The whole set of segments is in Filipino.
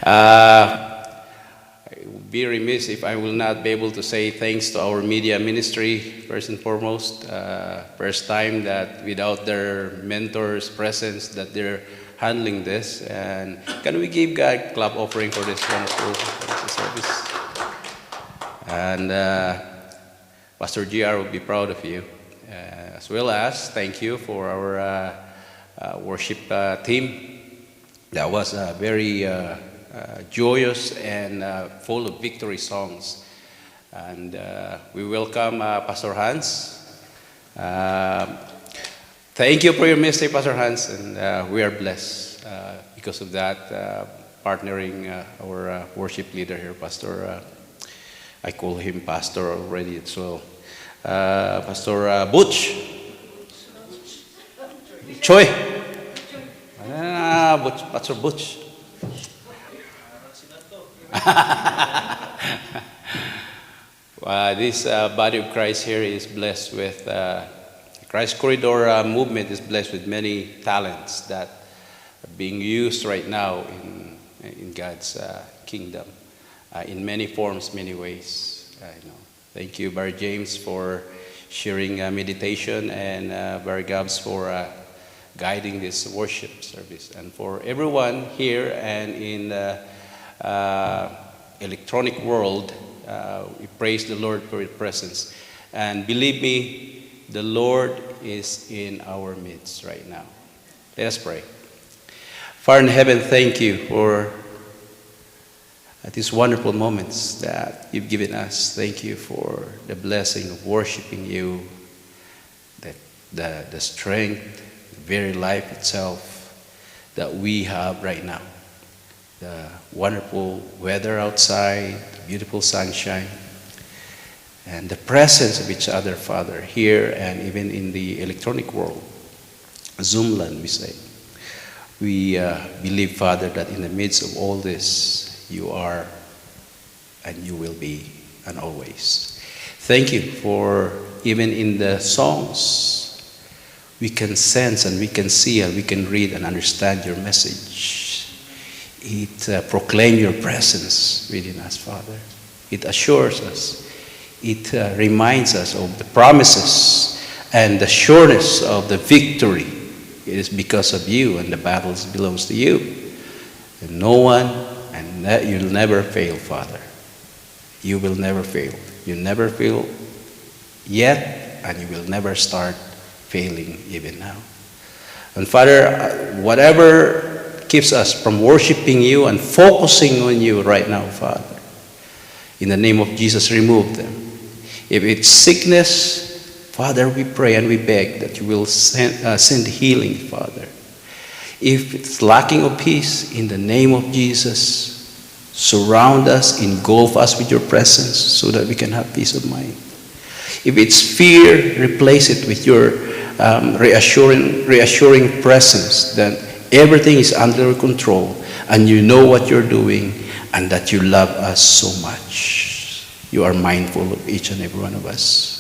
I would be remiss if I will not be able to say thanks to our media ministry, first and foremost. First time that without their mentors' presence that they're handling this. And can we give God a clap offering for this wonderful service? And Pastor GR will be proud of you. As well as thank you for our worship team. That was very joyous and full of victory songs. And we welcome Pastor Hans. Thank you for your ministry, Pastor Hans, and we are blessed because of that, partnering our worship leader here, Pastor, I call him Pastor already as well, Pastor Butch. Choi. Butch, Pastor Butch. This body of Christ here is blessed with, Christ Corridor movement is blessed with many talents that are being used right now in God's kingdom in many forms, many ways. Thank you, Barry James, for sharing meditation, and Barry Gabs for guiding this worship service, and for everyone here and in the electronic world. We praise the Lord for His presence, and believe me, the Lord is in our midst right now. Let us pray. Father in heaven, thank you for these wonderful moments that you've given us. Thank you for the blessing of worshiping you, the strength, the very life itself that we have right now. The wonderful weather outside, the beautiful sunshine, and the presence of each other, Father, here and even in the electronic world, Zoomland, we say. We believe, Father, that in the midst of all this, you are and you will be and always. Thank you for even in the songs, we can sense and we can see and we can read and understand your message. It proclaims your presence within us, Father. It assures us. It reminds us of the promises and the sureness of the victory. It is because of you, and the battles belongs to you. And no one, and that you'll never fail, Father. You will never fail. You never fail yet, and you will never start failing even now. And Father, whatever keeps us from worshiping you and focusing on you right now, Father, in the name of Jesus, remove them. If it's sickness, Father, we pray and we beg that you will send healing, Father. If it's lacking of peace, in the name of Jesus, surround us, engulf us with your presence so that we can have peace of mind. If it's fear, replace it with your reassuring presence that everything is under control and you know what you're doing and that you love us so much. You are mindful of each and every one of us.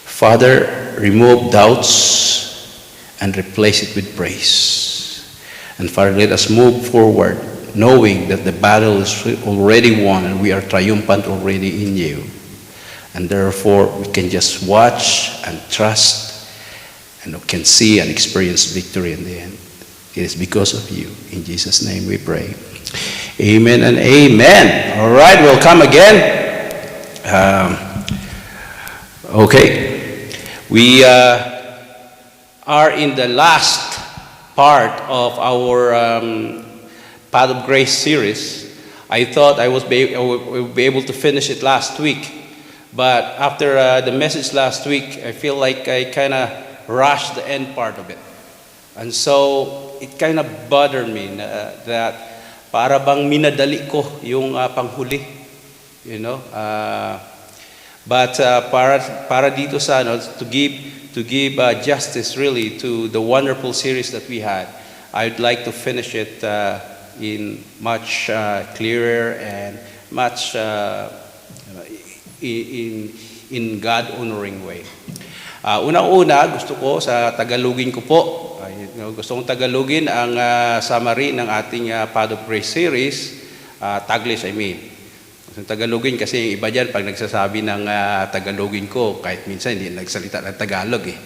Father, remove doubts and replace it with praise. And Father, let us move forward knowing that the battle is already won and we are triumphant already in you. And therefore, we can just watch and trust and we can see and experience victory in the end. It is because of you. In Jesus' name we pray. Amen and amen. All right, we'll come again. Okay. We are in the last part of our Path of Grace series. I thought I would be able to finish it last week. But after the message last week, I feel like I kind of rushed the end part of it. And so, it kind of bothered me that para bang minadali ko yung panghuli, you know. But para dito sa to give justice really to the wonderful series that we had, I'd like to finish it in much clearer and much in God-honoring way. Unang-una, gusto ko sa Tagalogin ko po, gusto kong Tagalogin ang summary ng ating Path of Grace series. Taglish, I mean. Sa Tagalogin kasi yung iba dyan, pag nagsasabi ng Tagalogin ko, kahit minsan hindi nagsalita ng Tagalog eh.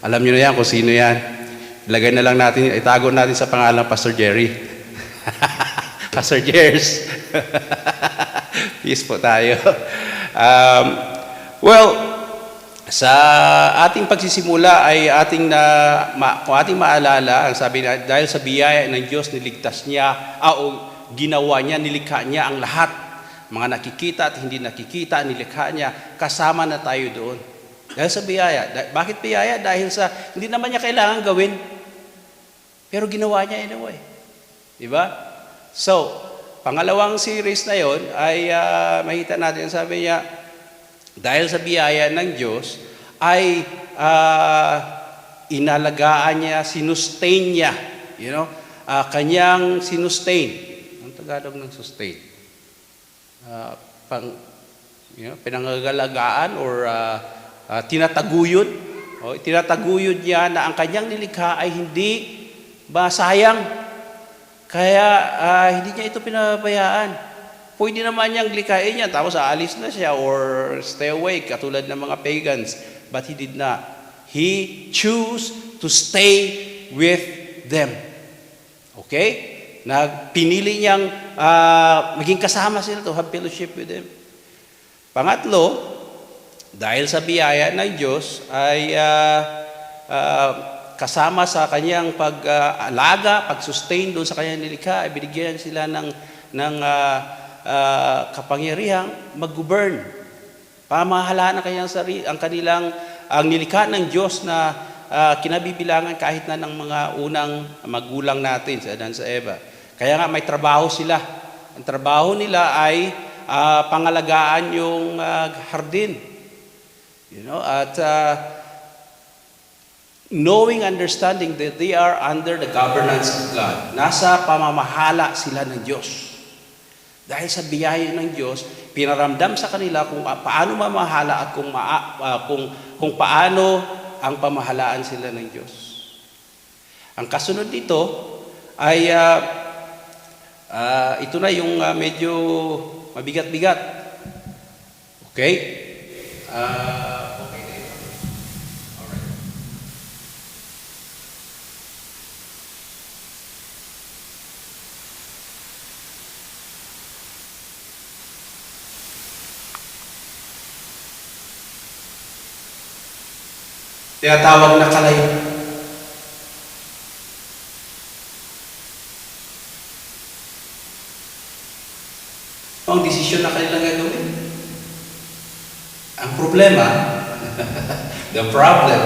Alam nyo na yan kung sino yan. Ilagay na lang natin, itago natin sa pangalan Pastor Jerry. Pastor Jers. Peace po tayo. Well, sa ating pagsisimula ay kung ating maalala, ang sabi na, dahil sa biyaya ng Diyos, niligtas niya, ginawa niya, nilikha niya ang lahat. Mga nakikita at hindi nakikita, nilikha niya, kasama na tayo doon. Dahil sa biyaya. Bakit biyaya? Dahil sa, hindi naman niya kailangan gawin, pero ginawa niya anyway. Diba? So, pangalawang series na yon ay makita natin, sabi niya, dahil sa biyaya ng Diyos, ay inalagaan niya, sinustain niya, kanyang sinustain. Ang Tagalog ng sustain? Pinangagalagaan or tinataguyod. Tinataguyod niya na ang kanyang nilikha ay hindi masayang. Kaya hindi niya ito pinabayaan. Pwede naman niyang likain niya, tapos aalis na siya or stay away, katulad ng mga pagans. But he did not. He chose to stay with them. Okay? Pinili niyang maging kasama sila to have fellowship with them. Pangatlo, dahil sa biyaya ng Diyos ay kasama sa kanyang pag-alaga, pag-sustain doon sa kanyang nilikha, ay binigyan sila ng kapangyarihang mag-govern. Pamahalaan ang ang nilikha ng Diyos na kinabibilangan kahit na ng mga unang magulang natin sa Adan sa Eva. Kaya nga may trabaho sila. Ang trabaho nila ay pangalagaan yung hardin. At knowing, understanding that they are under the governance of God. Nasa pamamahala sila ng Diyos. Dahil sa biyaya ng Diyos, pinaramdam sa kanila kung paano mamahala at kung paano ang pamahalaan sila ng Diyos. Ang kasunod dito ay ito na yung medyo mabigat-bigat. Okay? Okay. Alright. Tinatawag na kalayo. Ang desisyon na kanilang gagawin. Ang problema, the problem,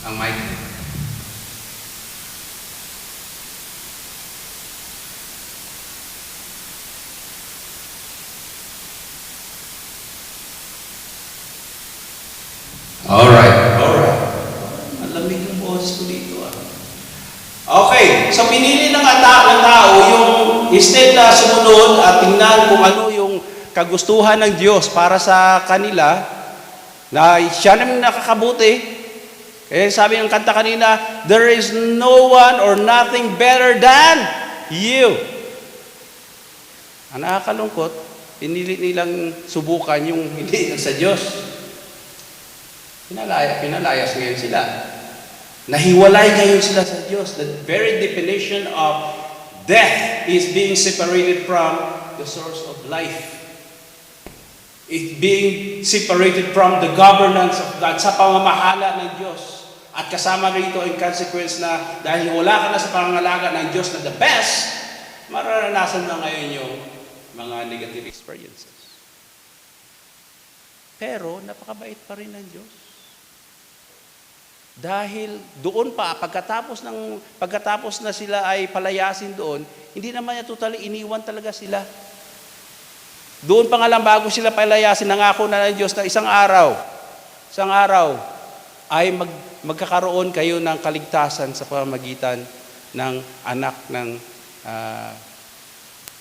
ang mic. Alright. Malamig yung boses ko dito Okay, so pinili ng tao yung instead na sumunod at tingnan kung ano yung kagustuhan ng Diyos para sa kanila, na siya naman nakakabuti. Kaya sabi ng kanta kanina, there is no one or nothing better than you. Ang nakakalungkot, pinili nilang subukan yung hindi sa Diyos. Pinalayas ngayon sila. Nahiwalay ngayon sila sa Diyos. The very definition of death is being separated from the source of life. It's being separated from the governance of God, sa pamamahala ng Diyos. At kasama rito in consequence na dahil wala ka na sa pangangalaga ng Diyos na the best, mararanasan na ngayon yung mga negative experiences. Pero napakabait pa rin ng Diyos. Dahil doon pa, pagkatapos na sila ay palayasin doon, hindi naman niya totally iniwan talaga sila. Doon pa nga lang bago sila palayasin, nangako na ng Diyos na isang araw ay magkakaroon kayo ng kaligtasan sa pamamagitan ng anak ng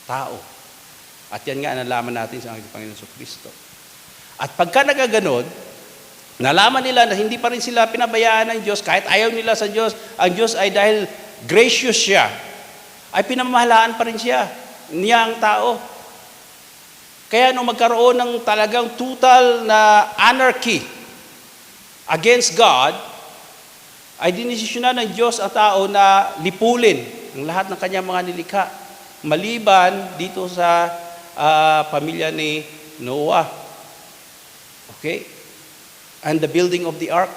tao. At yan nga nalaman natin sa ating Panginoon Kristo. At pagka nagaganon, nalaman nila na hindi pa rin sila pinabayaan ng Diyos, kahit ayaw nila sa Diyos, ang Diyos ay dahil gracious siya, ay pinamamahalaan pa rin niya ang tao. Kaya nung magkaroon ng talagang total na anarchy against God, ay dinesisyonan ng Diyos ang tao na lipulin ang lahat ng kanyang mga nilikha, maliban dito sa pamilya ni Noah. Okay? And the building of the ark.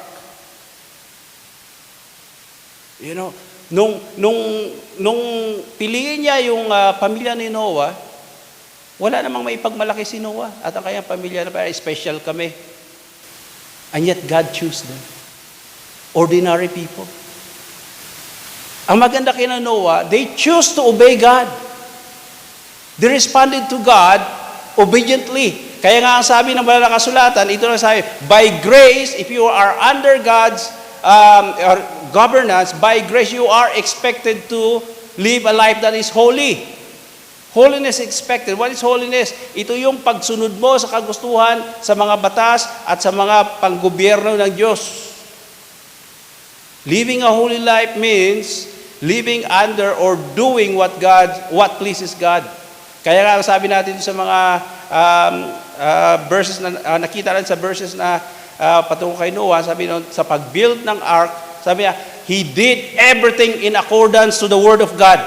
You know, nung piliin niya yung pamilya ni Noah, wala namang maipagmalaki si Noah at ang kanyang pamilya na special kami. And yet God chose them. Ordinary people. Ang maganda kina Noah, they choose to obey God. They responded to God obediently. Kaya nga ang sabi ng banal na kasulatan, ito na sabi, by grace, if you are under God's governance, by grace you are expected to live a life that is holy. Holiness expected. What is holiness? Ito yung pagsunod mo sa kagustuhan, sa mga batas, at sa mga panggobyerno ng Diyos. Living a holy life means living under or doing what pleases God. Kaya nga sabi natin sa mga verses na nakita natin sa verses na patungo kay Noah, sabi noon, sa pag-build ng ark, sabi niya, he did everything in accordance to the word of God.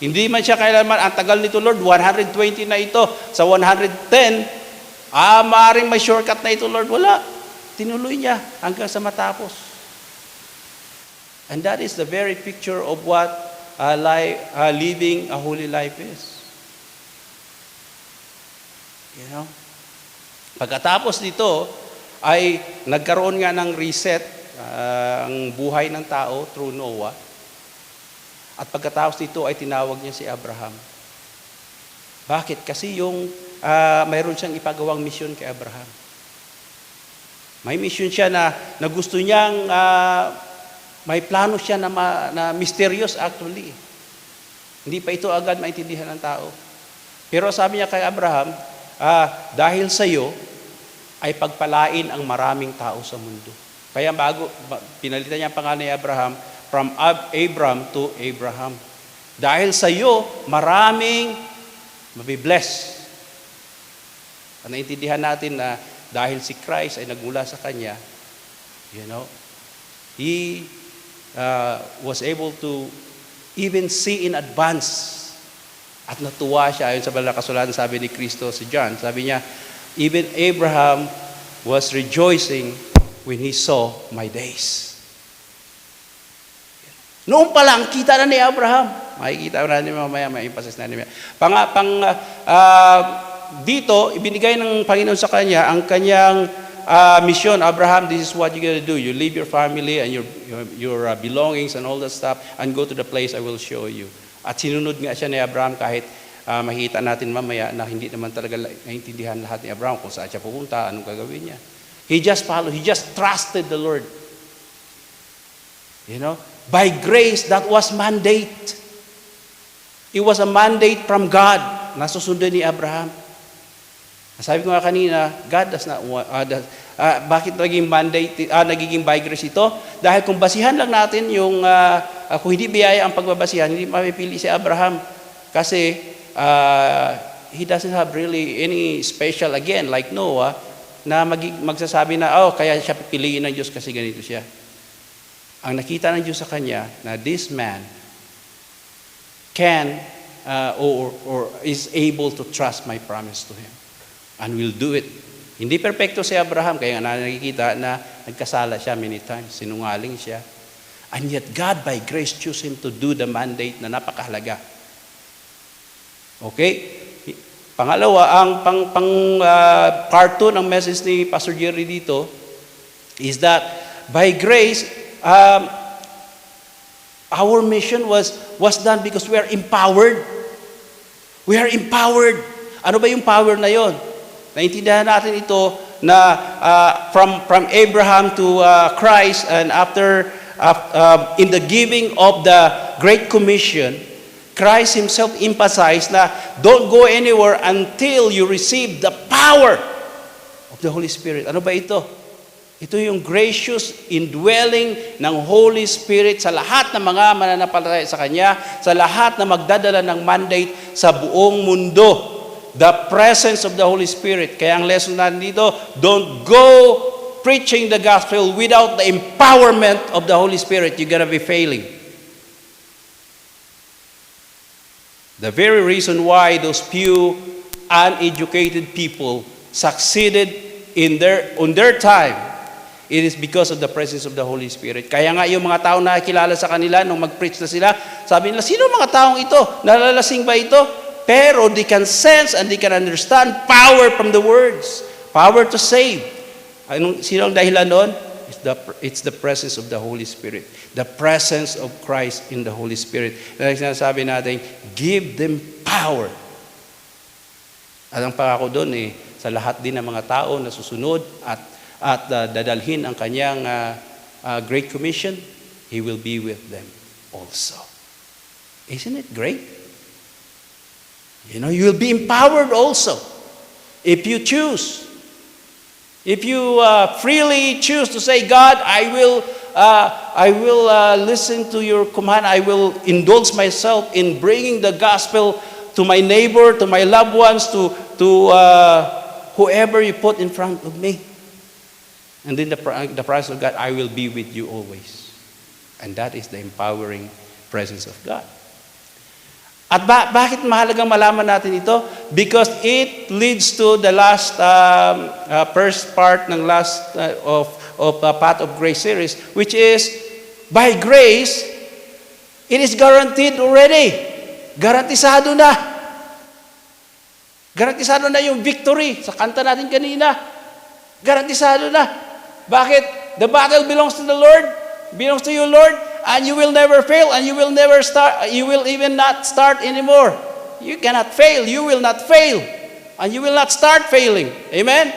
Hindi man siya kailanman, ang tagal nito Lord, 120 na ito. Sa 110, maaaring may shortcut na ito Lord. Wala. Tinuloy niya hanggang sa matapos. And that is the very picture of what living a holy life is. You know? Pagkatapos dito, ay nagkaroon nga ng reset ang buhay ng tao through Noah. At pagkatapos dito ay tinawag niya si Abraham. Bakit? Kasi mayroon siyang ipagawang misyon kay Abraham. May mission siya na gusto niyang, may plano siya na mysterious actually. Hindi pa ito agad maintindihan ng tao. Pero sabi niya kay Abraham, dahil sa iyo ay pagpalain ang maraming tao sa mundo. Kaya pinalitan niya ang pangalan ni Abraham from Abram to Abraham. Dahil sa iyo, maraming mabibless. Naintindihan natin na dahil si Christ ay nagmula sa kanya, you know, he was able to even see in advance. At natuwa siya, ayon sa banal na kasulatan, sabi ni Kristo si John, sabi niya, even Abraham was rejoicing when he saw my days. Noon pa lang, kita na ni Abraham. Makikita na natin mamaya, may emphasis na natin. Dito, ibinigay ng Panginoon sa kanya ang kanyang mission. Abraham, this is what you gotta do. You leave your family and your belongings and all that stuff and go to the place I will show you. At sinunod nga siya ni Abraham kahit makita natin mamaya na hindi naman talaga naintindihan lahat ni Abraham kung saan siya pupunta, anong gagawin niya. He just followed. He just trusted the Lord. You know? By grace, that was mandate. It was a mandate from God na susundin ni Abraham. Sabi ko nga kanina, God does not want, bakit nagiging by grace ito? Dahil kung basihan lang natin yung, kung hindi biyaya ang pagbabasihan, hindi mapipili si Abraham. Kasi, he doesn't have really any special, again, like Noah, na magsasabi na, kaya siya pipiliin ng Diyos kasi ganito siya. Ang nakita ng Diyos sa kanya, na this man can, or is able to trust my promise to him. And will do it. Hindi perfecto si Abraham, kaya nga nakikita na nagkasala siya many times, sinungaling siya. And yet God by grace chose him to do the mandate na napakahalaga. Okay? Pangalawa, ang part 2 ng message ni Pastor Jerry dito is that by grace, our mission was done because we are empowered. We are empowered. Ano ba yung power na yon? Naintindihan natin ito na from Abraham to Christ, and after in the giving of the Great Commission, Christ Himself emphasized na don't go anywhere until you receive the power of the Holy Spirit. Ano ba ito? Ito yung gracious indwelling ng Holy Spirit sa lahat ng mga mananampalataya sa Kanya, sa lahat na magdadala ng mandate sa buong mundo. The presence of the Holy Spirit. Kaya ang lesson natin dito, don't go preaching the gospel without the empowerment of the Holy Spirit. You're gonna be failing. The very reason why those few uneducated people succeeded on their time, it is because of the presence of the Holy Spirit. Kaya nga yung mga tao na kilala sa kanila nung mag-preach na sila, sabi nila, sino mga taong ito? Nalalasing ba ito? Pero they can sense and they can understand power from the words. Power to save. Sino ang dahilan doon? It's the presence of the Holy Spirit. The presence of Christ in the Holy Spirit. Dahil sinasabi natin, give them power. At ang pangako doon sa lahat din ng mga tao na susunod at dadalhin ang kanyang Great Commission, He will be with them also. Isn't it great? You know, you will be empowered also if you choose. If you freely choose to say, God, I will listen to your command. I will indulge myself in bringing the gospel to my neighbor, to my loved ones, to whoever you put in front of me. And then the presence of God, I will be with you always. And that is the empowering presence of God. At bakit mahalagang malaman natin ito? Because it leads to the last first part ng last of Path of Grace series, which is by grace, it is guaranteed already. Garantisado na. Garantisado na yung victory. Sa kanta natin kanina, garantisado na. Bakit? The battle belongs to the Lord. Belongs to you, Lord. And you will never fail, and you will never start, you will even not start anymore. You cannot fail, you will not fail, and you will not start failing. Amen?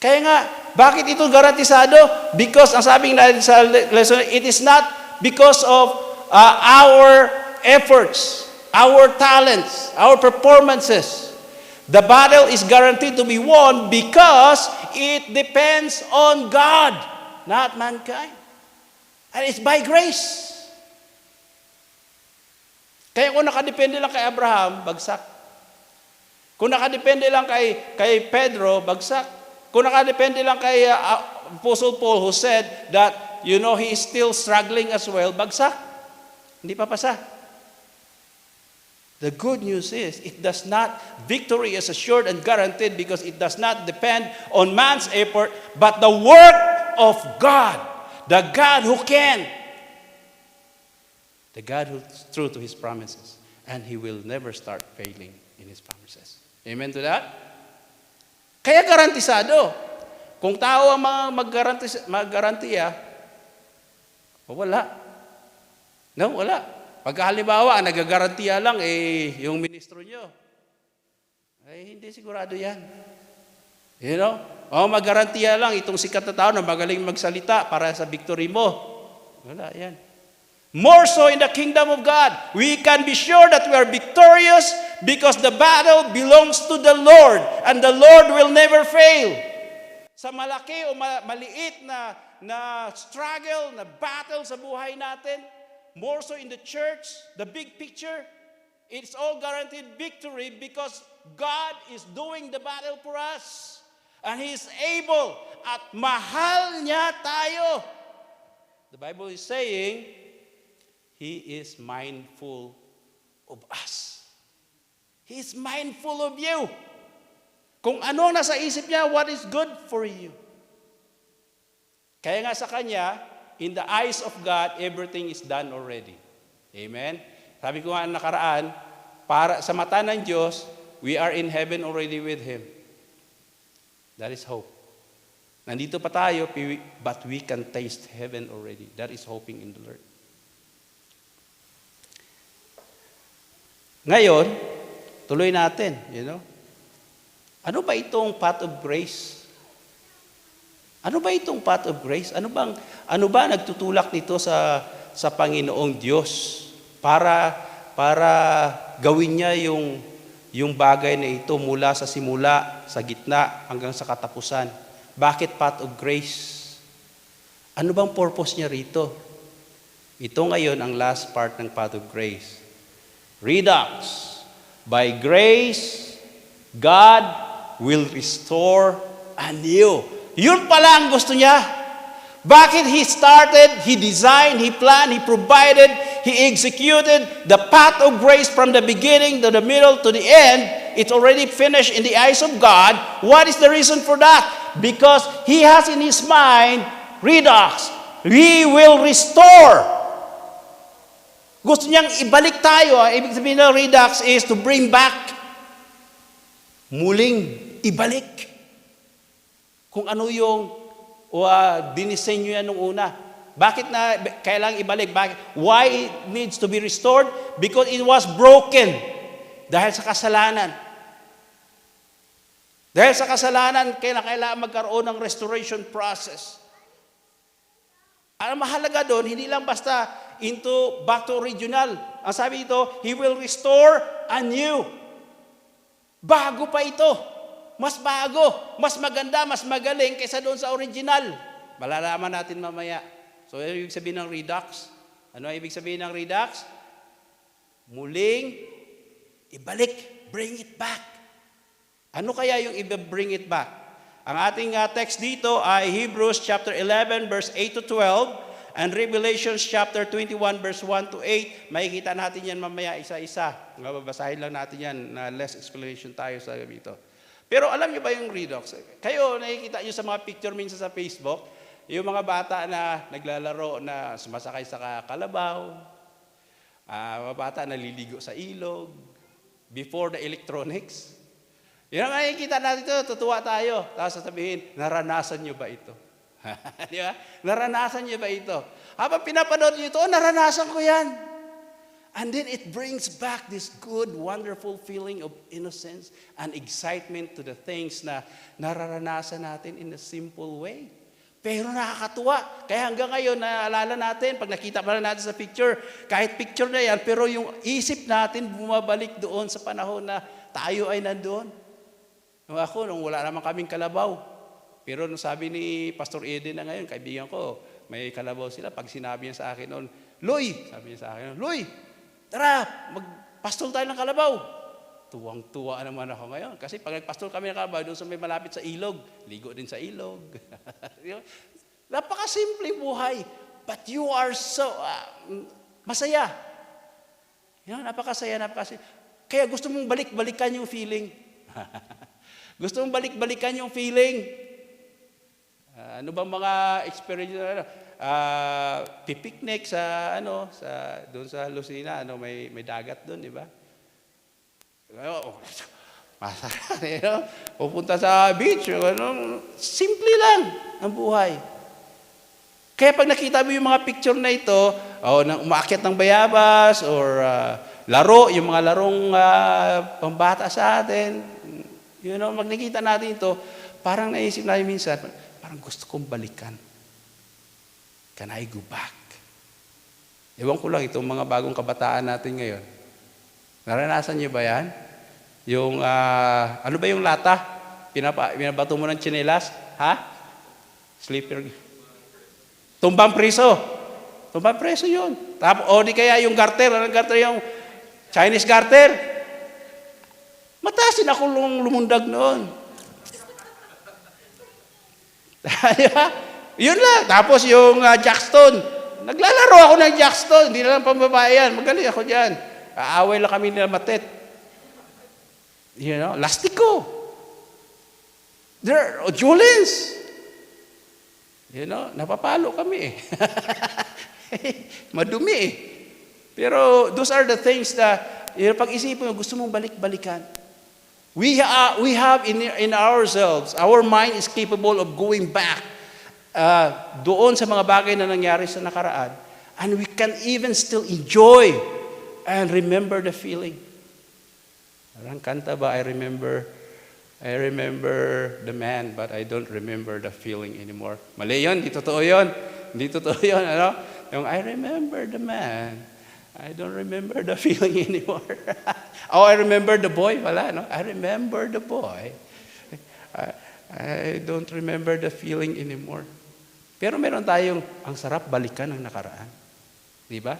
Kaya nga, bakit ito garantisado? Because, ang sabi natin sa lesson, it is not because of our efforts, our talents, our performances. The battle is guaranteed to be won because it depends on God, not mankind. And it's by grace. Kaya kung nakadepende lang kay Abraham, bagsak. Kung nakadepende lang kay Pedro, bagsak. Kung nakadepende lang kay Apostle Paul who said that, you know, he is still struggling as well, bagsak. Hindi papasa. The good news is, victory is assured and guaranteed because it does not depend on man's effort, but the work of God. The God who can. The God who is true to His promises. And He will never start failing in His promises. Amen to that? Kaya garantisado. Kung tao ang mag-garantiya, wala. No, wala. Pagka halimbawa, ang nagagarantiya lang, yung ministro nyo, hindi sigurado yan. You know? Magarantiya lang, itong sikat na tao na magaling magsalita para sa victory mo. Wala, yan. More so in the kingdom of God, we can be sure that we are victorious because the battle belongs to the Lord, and the Lord will never fail. Sa malaki o maliit na struggle, na battle sa buhay natin, more so in the church, the big picture, it's all guaranteed victory because God is doing the battle for us. And He is able at mahal niya tayo. The Bible is saying, He is mindful of us. He is mindful of you. Kung ano nasa isip niya, what is good for you. Kaya nga sa Kanya, in the eyes of God, everything is done already. Amen? Sabi ko nga nakaraan, para sa mata ng Diyos, we are in heaven already with Him. That is hope. Nandito pa tayo, but we can taste heaven already. That is hoping in the Lord. Ngayon, tuloy natin, Ano ba itong path of grace? Ano ba itong path of grace? Ano ba nagtutulak nito sa Panginoong Diyos para gawin niya yung bagay na ito mula sa simula, sa gitna, hanggang sa katapusan? Bakit path of grace? Ano bang purpose niya rito? Ito ngayon ang last part ng path of grace. Redux. By grace, God will restore anew. Yun pala ang gusto niya. Bakit He started, He designed, He planned, He provided, He executed the path of grace from the beginning to the middle to the end. It's already finished in the eyes of God. What is the reason for that? Because He has in His mind, redux. He will restore. Gusto niyang ibalik tayo. Ibig sabihin ng redux is to bring back. Muling ibalik. Kung ano yung dinisenyo yan nung una. Bakit na kailangang ibalik? Bakit? Why it needs to be restored? Because it was broken. Dahil sa kasalanan. Dahil sa kasalanan, kailangan magkaroon ng restoration process. Ang mahalaga doon, hindi lang basta back to original. Ang sabi dito, He will restore anew. Bago pa ito. Mas bago, mas maganda, mas magaling kaysa doon sa original. Malalaman natin mamaya. So, ano ibig sabihin ng redux? Ano ibig sabihin ng redux? Muling ibalik, bring it back. Ano kaya yung i-bring it back? Ang ating text dito ay Hebrews chapter 11 verse 8 to 12 and Revelations chapter 21 verse 1 to 8. Makikita natin yan mamaya isa-isa. Babasahin lang natin yan na less explanation tayo sa dito. Pero alam niyo ba yung redux? Kayo, nakikita niyo sa mga picture minsan sa Facebook, yung mga bata na naglalaro na sumasakay sa kalabaw, mga bata na liligo sa ilog, before the electronics. Yun ang nakikita natin ito, tutuwa tayo. Tapos sasabihin, naranasan niyo ba ito? Di ba? Naranasan niyo ba ito? Habang pinapanood niyo ito, naranasan ko yan. And then it brings back this good, wonderful feeling of innocence and excitement to the things na nararanasan natin in a simple way. Pero nakakatuwa. Kaya hanggang ngayon, naalala natin, pag nakita pa natin sa picture, kahit picture na yan, pero yung isip natin bumabalik doon sa panahon na tayo ay nandoon. Nung wala naman kaming kalabaw. Pero nung sabi ni Pastor Eden na ngayon, kaibigan ko, may kalabaw sila. Pag sinabi niya sa akin noon, Loy, sabi niya sa akin, Loy, tara, magpastol tayo ng kalabaw. Tuwang-tuwa naman ako ngayon. Kasi pag nagpastol kami ng kalabaw, doon sa may malapit sa ilog, ligo din sa ilog. Napakasimple buhay. But you are so masaya. Napakasaya. Kaya gusto mong balik-balikan yung feeling. Gusto mong balik-balikan yung feeling. Ano bang mga experience pipiknik sa doon sa Lucena, may dagat doon, di ba? Masarap, pupunta sa beach, simple lang ang buhay. Kaya pag nakita mo yung mga picture na ito, umaakyat ng bayabas or laro, yung mga larong pambata sa atin, pag nakita natin ito, parang naisip natin minsan, parang gusto kong balikan. Can I go back? Ewan ko lang, itong mga bagong kabataan natin ngayon. Naranasan niyo ba yan? Yung, ano ba yung lata? Binabato mo ng tsinelas? Ha? Slipper. Tumbang preso. Tumbang preso yun. O di kaya yung garter. Anong garter yung Chinese garter? Matasin ako lumundag noon. Yun lang. Tapos yung jackstone. Naglalaro ako ng jackstone. Hindi na lang pambabae yan. Magaling ako dyan. Aaway lang kami nila matet. Lastiko. Julens. Napapalo kami Madumi Pero those are the things that pag-isipin mo, gusto mong balik-balikan. We have in ourselves, our mind is capable of going back doon sa mga bagay na nangyari sa nakaraan. And we can even still enjoy and remember the feeling. Parang kanta ba, I remember the man, but I don't remember the feeling anymore. Mali yun, di totoo yun. Hindi totoo yun, ano? Yung I remember the man, I don't remember the feeling anymore. Oh, I remember the boy, wala, no? I remember the boy. I don't remember the feeling anymore. Pero meron tayong, ang sarap balikan ng nakaraan. Di ba?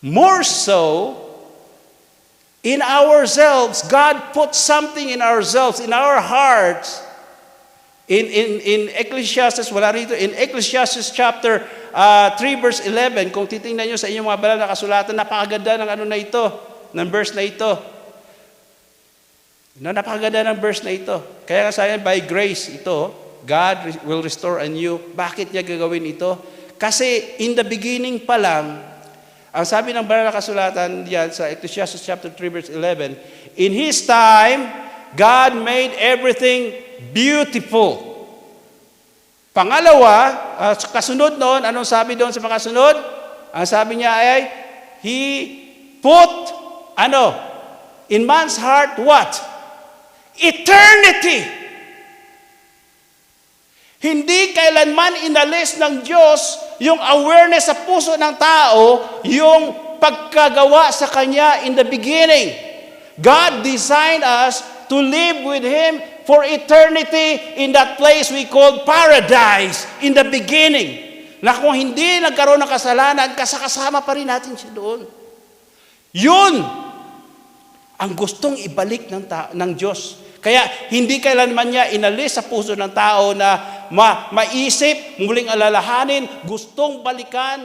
More so, in ourselves, God put something in ourselves, in our hearts. In Ecclesiastes, wala rito, in Ecclesiastes chapter 3 verse 11, kung titingnan nyo sa inyong mga banal na kasulatan, napakaganda ng ano na ito, ng verse na ito. Napakaganda ng verse na ito. Kaya nga sabi, by grace ito, God will restore anew. Bakit niya gagawin ito? Kasi in the beginning pa lang, ang sabi ng banal na kasulatan diyan sa Ecclesiastes chapter 3 verse 11, in His time, God made everything beautiful. Pangalawa, kasunod noon, anong sabi doon sa pakasunod? Ang sabi niya ay, He put, in man's heart, what? Eternity. Hindi kailanman inalis ng Diyos yung awareness sa puso ng tao, yung pagkagawa sa Kanya in the beginning. God designed us to live with Him for eternity in that place we call paradise in the beginning. Na kung hindi nagkaroon ng kasalanan, kasama pa rin natin siya doon. Yun ang gustong ibalik ng Diyos. Kaya hindi kailanman niya inalis sa puso ng tao na maisip, muling alalahanin, gustong balikan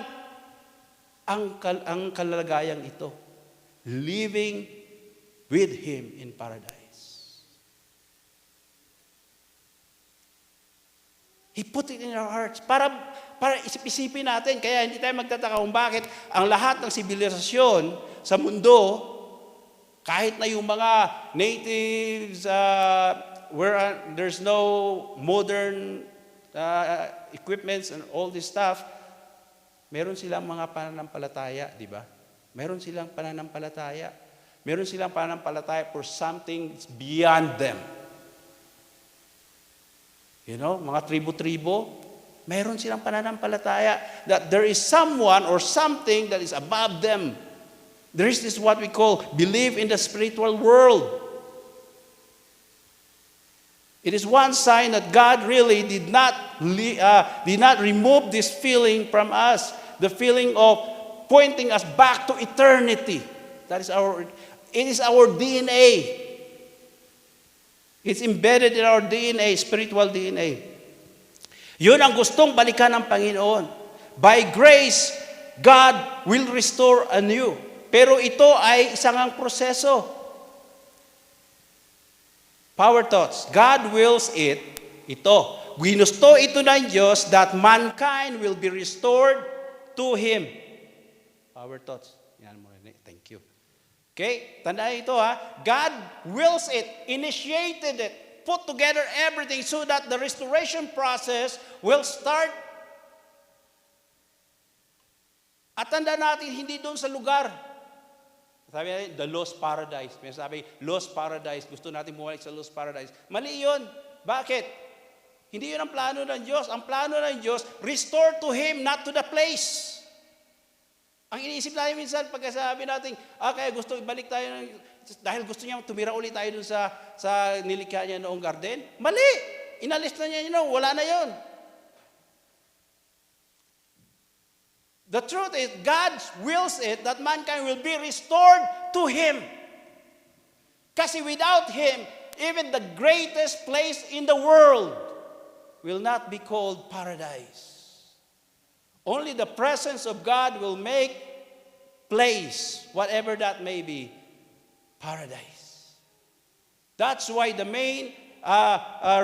ang kalalagayang ito. Living with Him in paradise. He put it in our hearts para isip-isipin natin. Kaya hindi tayo magtataka kung bakit ang lahat ng sibilisasyon sa mundo, kahit na yung mga natives, where there's no modern equipments and all this stuff, meron silang mga pananampalataya, di ba? Meron silang pananampalataya. Meron silang pananampalataya for something beyond them. You know, mga tribo-tribo, meron silang pananampalataya that there is someone or something that is above them. There is this what we call belief in the spiritual world. It is one sign that God really did not remove this feeling from us, the feeling of pointing us back to eternity. It is our DNA. It's embedded in our DNA, spiritual DNA. Yun ang gustong balikan ng Panginoon. By grace, God will restore anew. Pero ito ay isang proseso. Power thoughts. God wills it. Ito. Ginusto ito ng Diyos that mankind will be restored to Him. Power thoughts. Yan mo rin. Thank you. Okay? Tandaan ito ha. God wills it. Initiated it. Put together everything so that the restoration process will start. At tandaan natin, hindi doon sa lugar. Sabi natin, the lost paradise. May sabi, lost paradise. Gusto natin bumalik sa lost paradise. Mali yun. Bakit? Hindi yun ang plano ng Diyos. Ang plano ng Diyos, restore to Him, not to the place. Ang iniisip natin minsan, pagkasabi natin, kaya gusto ibalik tayo, dahil gusto niya tumira ulit tayo dun sa nilikha niya noong garden. Mali! Inalis na niya yun, wala na yun. The truth is, God wills it that mankind will be restored to Him. Kasi without Him, even the greatest place in the world will not be called paradise. Only the presence of God will make place, whatever that may be, paradise. That's why the main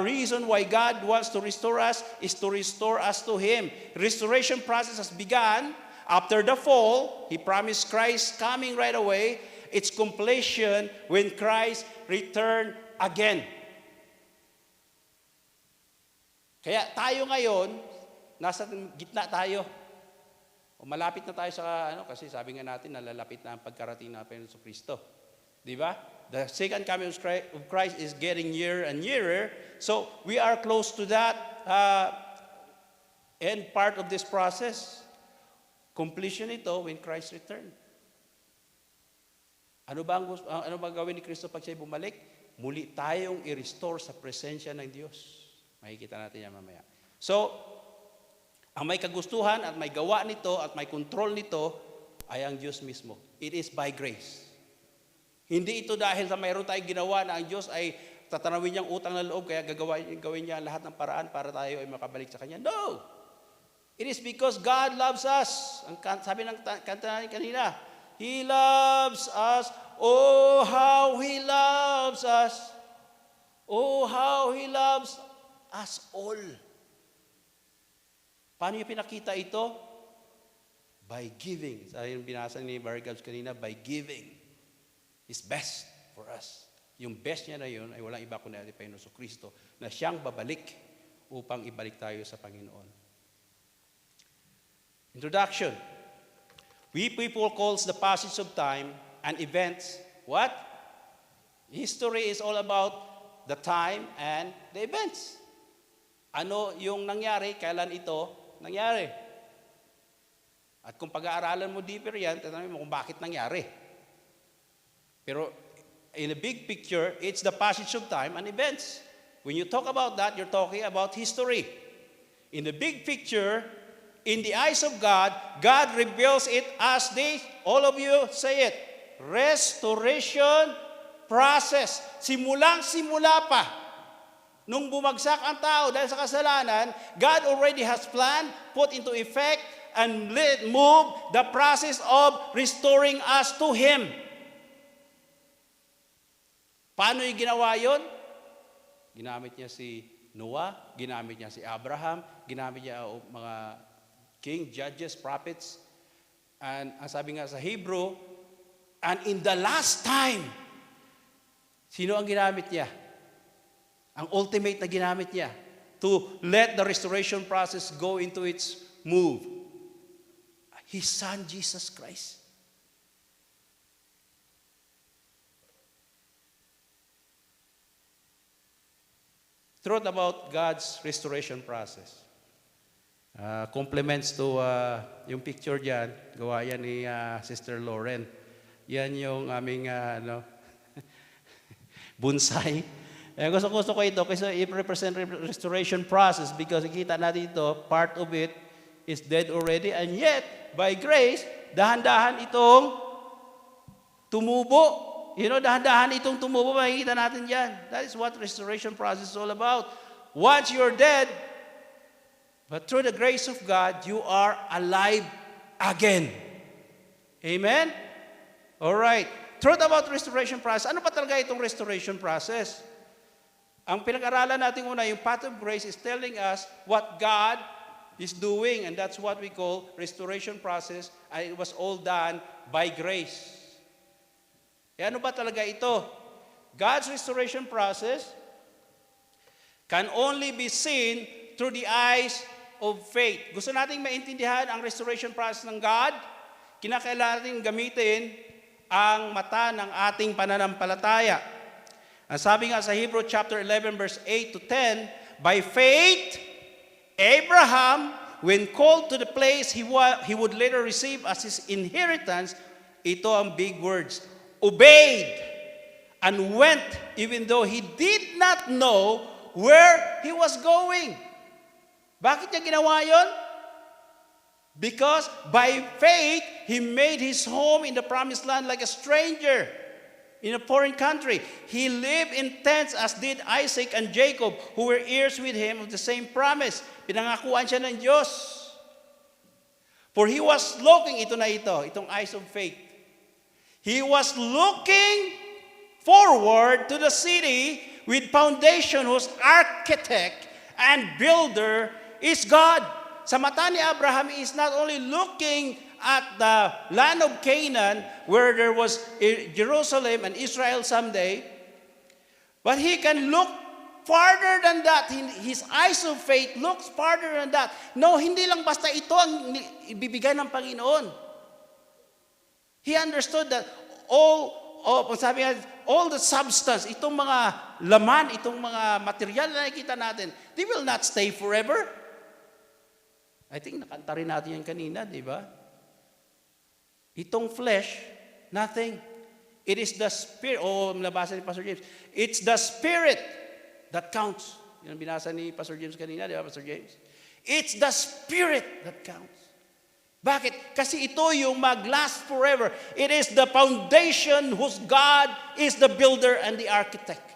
reason why God wants to restore us is to restore us to Him. Restoration process has begun After the fall, He promised Christ coming right away. Its completion when Christ returned again. Kaya tayo ngayon, nasa gitna tayo. O malapit na tayo sa kasi sabi nga natin nalalapit na ang pagkarating ng Panginoon Kristo. Di ba? The second coming of Christ is getting nearer and nearer. So we are close to that end part of this process. Completion ito when Christ returned. Ano ba gawin ni Kristo pag siya bumalik? Muli tayong i-restore sa presensya ng Diyos. Makikita natin yan mamaya. So, ang may kagustuhan at may gawa nito at may control nito ay ang Diyos mismo. It is by grace. Hindi ito dahil sa mayroon tayong ginawa na ang Diyos ay tatanawin niyang utang na loob kaya gawin niya lahat ng paraan para tayo ay makabalik sa Kanya. No! It is because God loves us. Sabi ng kanta natin kanina, He loves us. Oh, how He loves us. Oh, how He loves us all. Paano niya pinakita ito? By giving. Sabi yung binasa ni Barry Gabs kanina, by giving. Is best for us. Yung best niya na yun ay walang iba kundi ang Panginoon Kristo na siyang babalik upang ibalik tayo sa Panginoon. Introduction. We people calls the passage of time and events what? History is all about the time and the events. Ano yung nangyari, kailan ito nangyari? At kung pag-aaralan mo deeper yan, tatanungin mo kung bakit nangyari. Pero in a big picture, it's the passage of time and events. When you talk about that, you're talking about history. In the big picture, in the eyes of God, God reveals it as this, all of you say it, restoration process. Simulang-simula pa. Nung bumagsak ang tao dahil sa kasalanan, God already has planned, put into effect, and move the process of restoring us to Him. Paano yung ginawa yun? Ginamit niya si Noah, ginamit niya si Abraham, ginamit niya mga king, judges, prophets. And ang sabi nga sa Hebrew, and in the last time, sino ang ginamit niya? Ang ultimate na ginamit niya to let the restoration process go into its move. His Son, Jesus Christ. Truth about God's restoration process. Compliments to yung picture dyan, gawa yan ni Sister Lauren. Yan yung aming bonsai. Gusto ko ito kasi i-represent restoration process because kita natin ito, part of it is dead already and yet, by grace, dahan-dahan itong tumubo. Dahan-dahan itong tumubo, makikita natin dyan. That is what restoration process is all about. Once you're dead, but through the grace of God, you are alive again. Amen? All right. Truth about restoration process. Ano pa talaga itong restoration process? Ang pinag-aralan natin una, yung path of grace is telling us what God is doing, and that's what we call restoration process, and it was all done by grace. Ano ba talaga ito? God's restoration process can only be seen through the eyes of faith. Gusto nating maintindihan ang restoration process ng God, kinakailangan natin gamitin ang mata ng ating pananampalataya. Ang sabi nga sa Hebrew chapter 11 verse 8 to 10, by faith, Abraham, when called to the place he would later receive as his inheritance, ito ang big words, obeyed and went even though he did not know where he was going. Bakit niya ginawa yon? Because by faith, he made his home in the promised land like a stranger in a foreign country. He lived in tents as did Isaac and Jacob, who were heirs with him of the same promise. Pinangakuan siya ng Diyos. For he was looking, itong eyes of faith. He was looking forward to the city with foundation whose architect and builder is God. Sa mata ni Abraham, he is not only looking at the land of Canaan, where there was Jerusalem and Israel someday, but he can look farther than that. His eyes of faith looks farther than that. No, hindi lang basta ito ang ibibigay ng Panginoon. He understood that all the substance, itong mga laman, itong mga material na nakikita natin, they will not stay forever. I think nakanta rin natin yan kanina, di ba? Itong flesh, nothing. It is the spirit. Nabasa ni Pastor James. It's the spirit that counts. Yan ang binasa ni Pastor James kanina, di ba, Pastor James? It's the spirit that counts. Bakit? Kasi ito yung mag-last forever. It is the foundation whose God is the builder and the architect.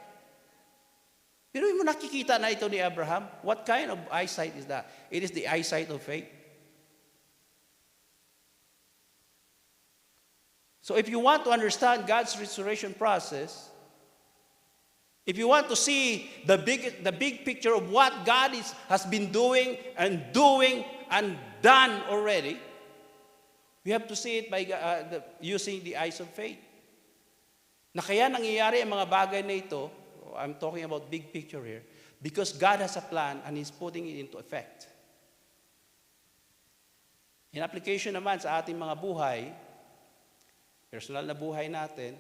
Pero mo nakikita na ito ni Abraham. What kind of eyesight is that? It is the eyesight of faith. So if you want to understand God's restoration process, if you want to see the big picture of what God has been doing and done already, we have to see it by using the eyes of faith. Na kaya nangyayari ang mga bagay na ito, I'm talking about big picture here, because God has a plan and He's putting it into effect. In application naman sa ating mga buhay, personal na buhay natin,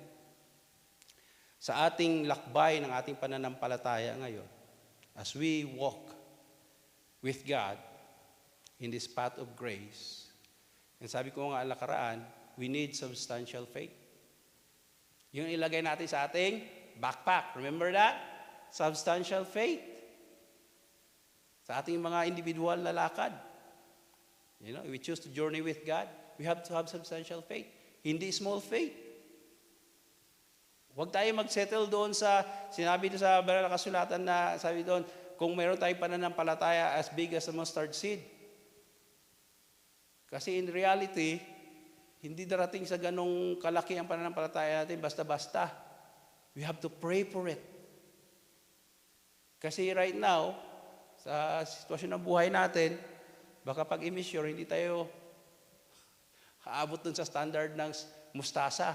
sa ating lakbay ng ating pananampalataya ngayon, as we walk with God in this path of grace, and sabi ko nga nakaraan, we need substantial faith. Yung ilagay natin sa ating backpack. Remember that? Substantial faith. Sa ating mga individual na lakad. You know, we choose to journey with God, we have to have substantial faith. Hindi small faith. Huwag tayo mag-settle doon sa, sinabi doon sa banal na kasulatan na sabi doon, kung meron tayong pananampalataya as big as a mustard seed. Kasi in reality, hindi darating sa ganong kalaki ang pananampalataya natin basta-basta. We have to pray for it. Kasi right now, sa sitwasyon ng buhay natin, baka pag i-mission, hindi tayo aabot dun sa standard ng mustasa.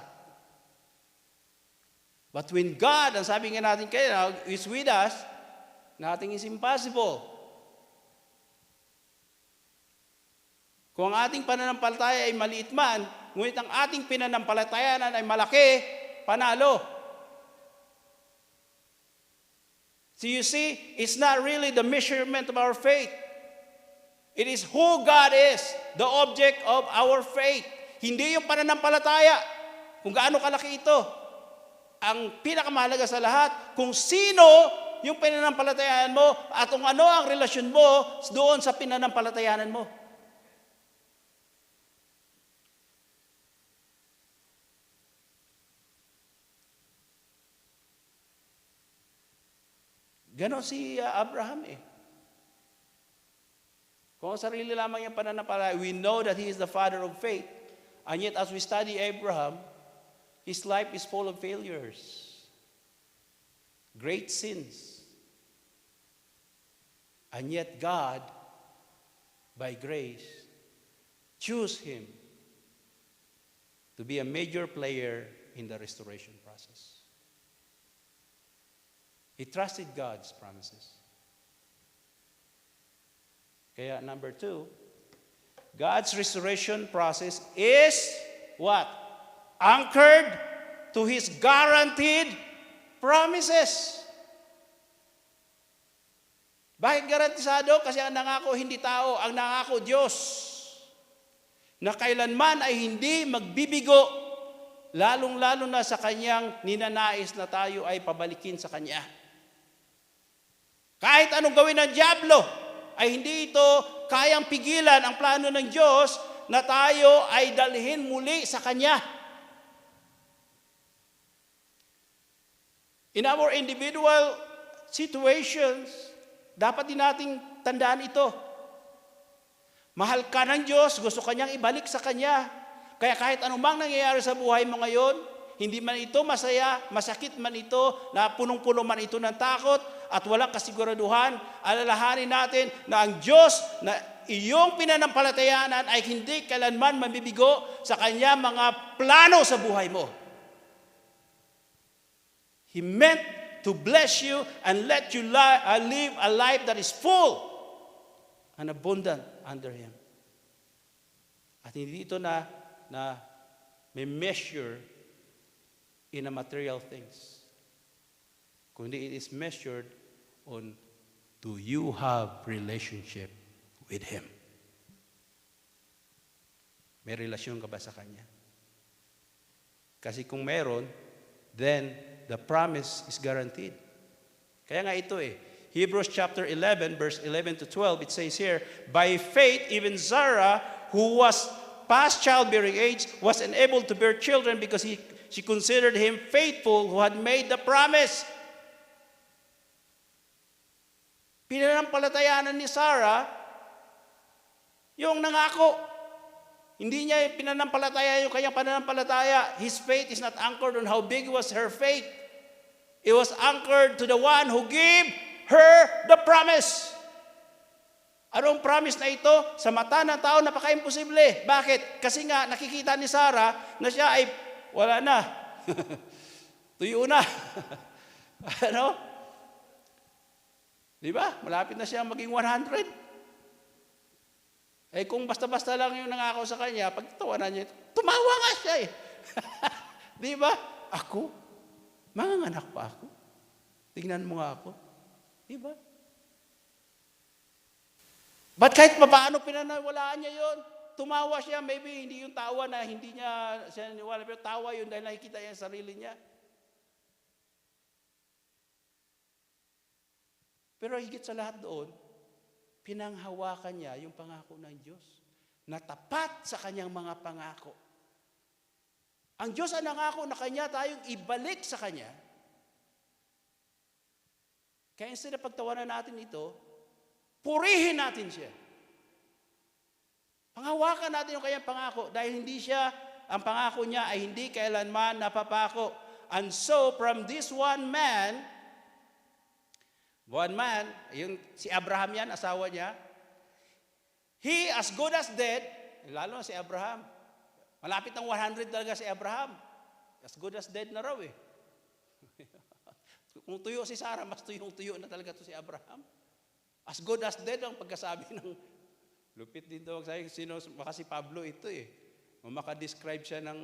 But when God, ang sabi nga natin kayo, is with us, nothing is impossible. Kung ang ating pananampalataya ay maliit man, ngunit ang ating pinanampalatayanan ay malaki, panalo. So you see, it's not really the measurement of our faith. It is who God is, the object of our faith. Hindi yung pananampalataya, kung gaano kalaki ito. Ang pinakamahalaga sa lahat, kung sino yung pinanampalatayanan mo at kung ano ang relasyon mo doon sa pinanampalatayanan mo. Ganon si Abraham eh. Kung sarili lamang yung pananampalataya, we know that he is the father of faith. And yet as we study Abraham, his life is full of failures, great sins. And yet God, by grace, chose him to be a major player in the restoration process. He trusted God's promises. Kaya number 2, God's restoration process is what? Anchored to His guaranteed promises. Bakit garantisado? Kasi ang nangako hindi tao, ang nangako Diyos. Na kailanman ay hindi magbibigo, lalong-lalo na sa Kanyang ninanais na tayo ay pabalikin sa Kanya. Kahit anong gawin ng dyablo, ay hindi ito kayang pigilan ang plano ng Diyos na tayo ay dalhin muli sa Kanya. In our individual situations, dapat din nating tandaan ito. Mahal ka ng Diyos, gusto Kanyang ibalik sa Kanya. Kaya kahit anumang nangyayari sa buhay mo ngayon, hindi man ito masaya, masakit man ito, na punong-puno man ito ng takot, at walang kasiguraduhan, alalahanin natin na ang Diyos na iyong pinanampalatayaan ay hindi kailanman mabibigo sa kanya mga plano sa buhay mo. He meant to bless you and let you live a life that is full and abundant under Him. At hindi ito na may measure in a material things. Kundi it is measured on, do you have relationship with Him? May relasyon ka ba sa Kanya? Kasi kung meron, then the promise is guaranteed. Kaya nga ito Hebrews chapter 11, verse 11 to 12, it says here, by faith, even Sarah, who was past childbearing age, was enabled to bear children because she considered him faithful who had made the promise. Pinanampalatayanan ni Sarah yung nangako. Hindi niya pinanampalataya yung kanyang pananampalataya. His faith is not anchored on how big was her faith. It was anchored to the one who gave her the promise. Anong promise na ito? Sa mata ng tao, napaka-imposible. Bakit? Kasi nga, nakikita ni Sarah na siya ay wala na. Tuyo na. Ano? Di ba? Malapit na siya maging 100. Kung basta-basta lang yung nangako sa kanya, pagtawanan niya, tumawa nga siya Di ba? Ako? Manganganak pa ako? Tingnan mo nga ako. Di ba? But kahit paano pinanawalaan niya yon, tumawa siya, maybe hindi yung tawa na hindi niya siya naniwala, pero tawa yun dahil nakikita niya yung sarili niya. Pero higit sa lahat doon, pinanghawakan niya yung pangako ng Diyos na tapat sa kanyang mga pangako. Ang Diyos ang nangako na kanya tayong ibalik sa kanya. Kaya instead na pagtawanan natin ito, purihin natin siya. Panghawakan natin yung kanyang pangako dahil ang pangako niya ay hindi kailanman napapako. And so, from this one man, yung si Abraham yan, asawa niya, he as good as dead, lalo na si Abraham, malapit ng 100 talaga si Abraham, as good as dead na raw Kung tuyo si Sarah, mas tuyong-tuyo na talaga to si Abraham. As good as dead ang pagkasabi ng lupit din daw. Baka si Pablo ito Makadescribe siya ng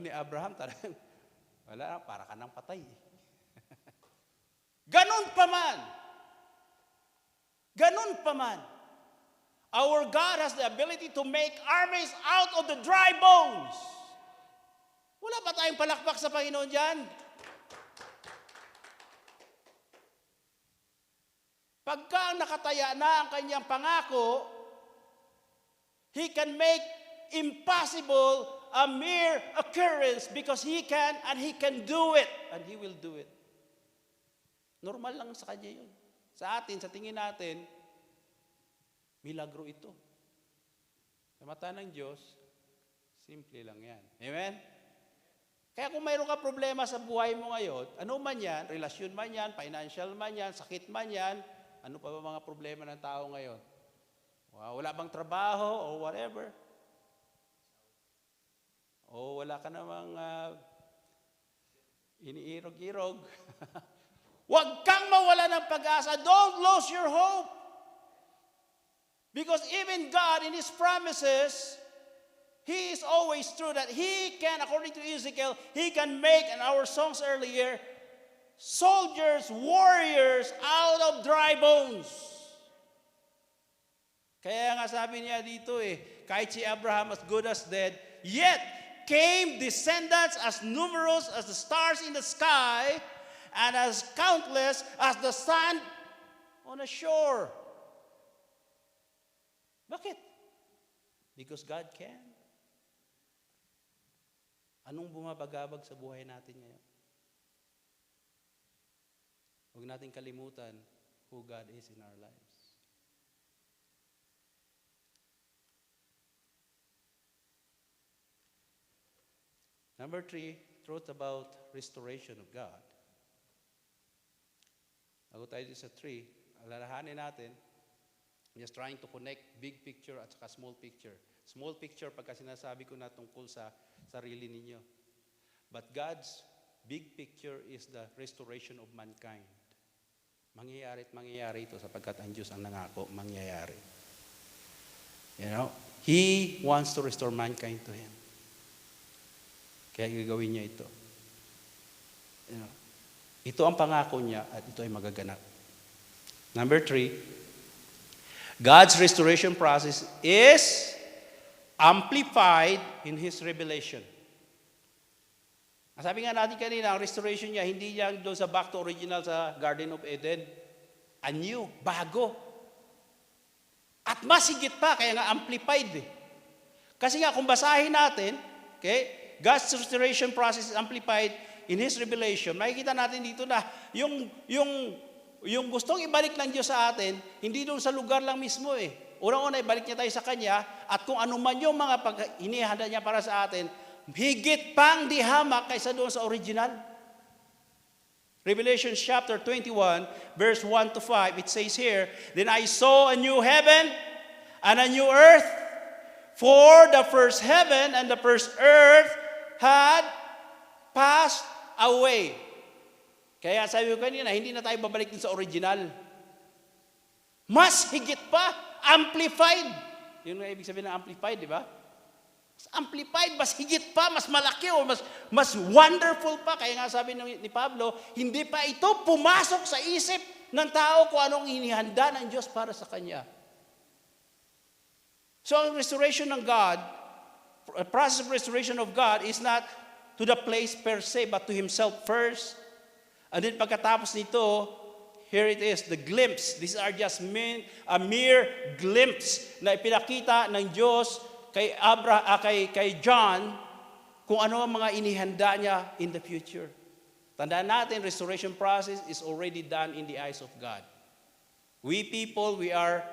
ni Abraham, talagang wala, para ka nang patay Ganon pa man, our God has the ability to make armies out of the dry bones. Wala ba tayong palakpak sa Panginoon dyan? Pagka nakataya na ang kanyang pangako, He can make impossible a mere occurrence because He can and He can do it. And He will do it. Normal lang sa kanya yun. Sa atin, sa tingin natin, milagro ito. Sa mata ng Diyos, simple lang yan. Amen? Kaya kung mayroon ka problema sa buhay mo ngayon, ano man yan, relasyon man yan, financial man yan, sakit man yan, ano pa ba mga problema ng tao ngayon? Wala bang trabaho o whatever? O wala ka namang iniirog-irog? Huwag kang mawala ng pag-asa. Don't lose your hope. Because even God in His promises, He is always true that He can, according to Ezekiel, He can make, in our songs earlier, soldiers, warriors out of dry bones. Kaya nga sabi niya dito kahit si Abraham as good as dead, yet came descendants as numerous as the stars in the sky and as countless as the sand on the shore. Bakit? Because God can. Anong bumabagabag sa buhay natin ngayon? Huwag natin kalimutan who God is in our lives. Number 3, truth about restoration of God. Bago tayo sa 3, alalahanin natin Just trying to connect big picture at saka small picture. Small picture pagka sinasabi ko na tungkol sa sarili ninyo. But God's big picture is the restoration of mankind. Mangyayari at mangyayari ito sapagkat ang Diyos ang nangako, mangyayari. You know, He wants to restore mankind to Him. Kaya gagawin niya ito. You know, ito ang pangako niya at ito ay magaganap. Number 3, God's restoration process is amplified in His revelation. Sabi nga natin kanina, ang restoration niya, hindi niya doon sa back to original sa Garden of Eden. Anew, bago. At mas higit pa, kaya nga amplified eh. Kasi nga, kung basahin natin, okay, God's restoration process is amplified in His revelation. Makikita natin dito na yung gustong ibalik ng Diyos sa atin, hindi doon sa lugar lang mismo eh. Unang-una, ibalik niya tayo sa Kanya, at kung ano man yung mga inihanda niya para sa atin, higit pang dihamak kaysa doon sa original. Revelation chapter 21, verse 1 to 5, it says here, Then I saw a new heaven and a new earth, for the first heaven and the first earth had passed away. Kaya sabi ko kanina, hindi na tayo babalik din sa original. Mas higit pa, amplified. Yun ang ibig sabihin ng amplified, di ba? Amplified, mas higit pa, mas malaki o mas wonderful pa. Kaya nga sabi ni Pablo, hindi pa ito pumasok sa isip ng tao kung anong inihanda ng Diyos para sa kanya. So ang restoration ng God, a process of restoration of God is not to the place per se, but to Himself first. And then pagkatapos nito, here it is, the glimpse. These are just a mere glimpse na ipinakita ng Diyos kay John kung ano ang mga inihanda niya in the future. Tandaan natin, restoration process is already done in the eyes of God. We people, we are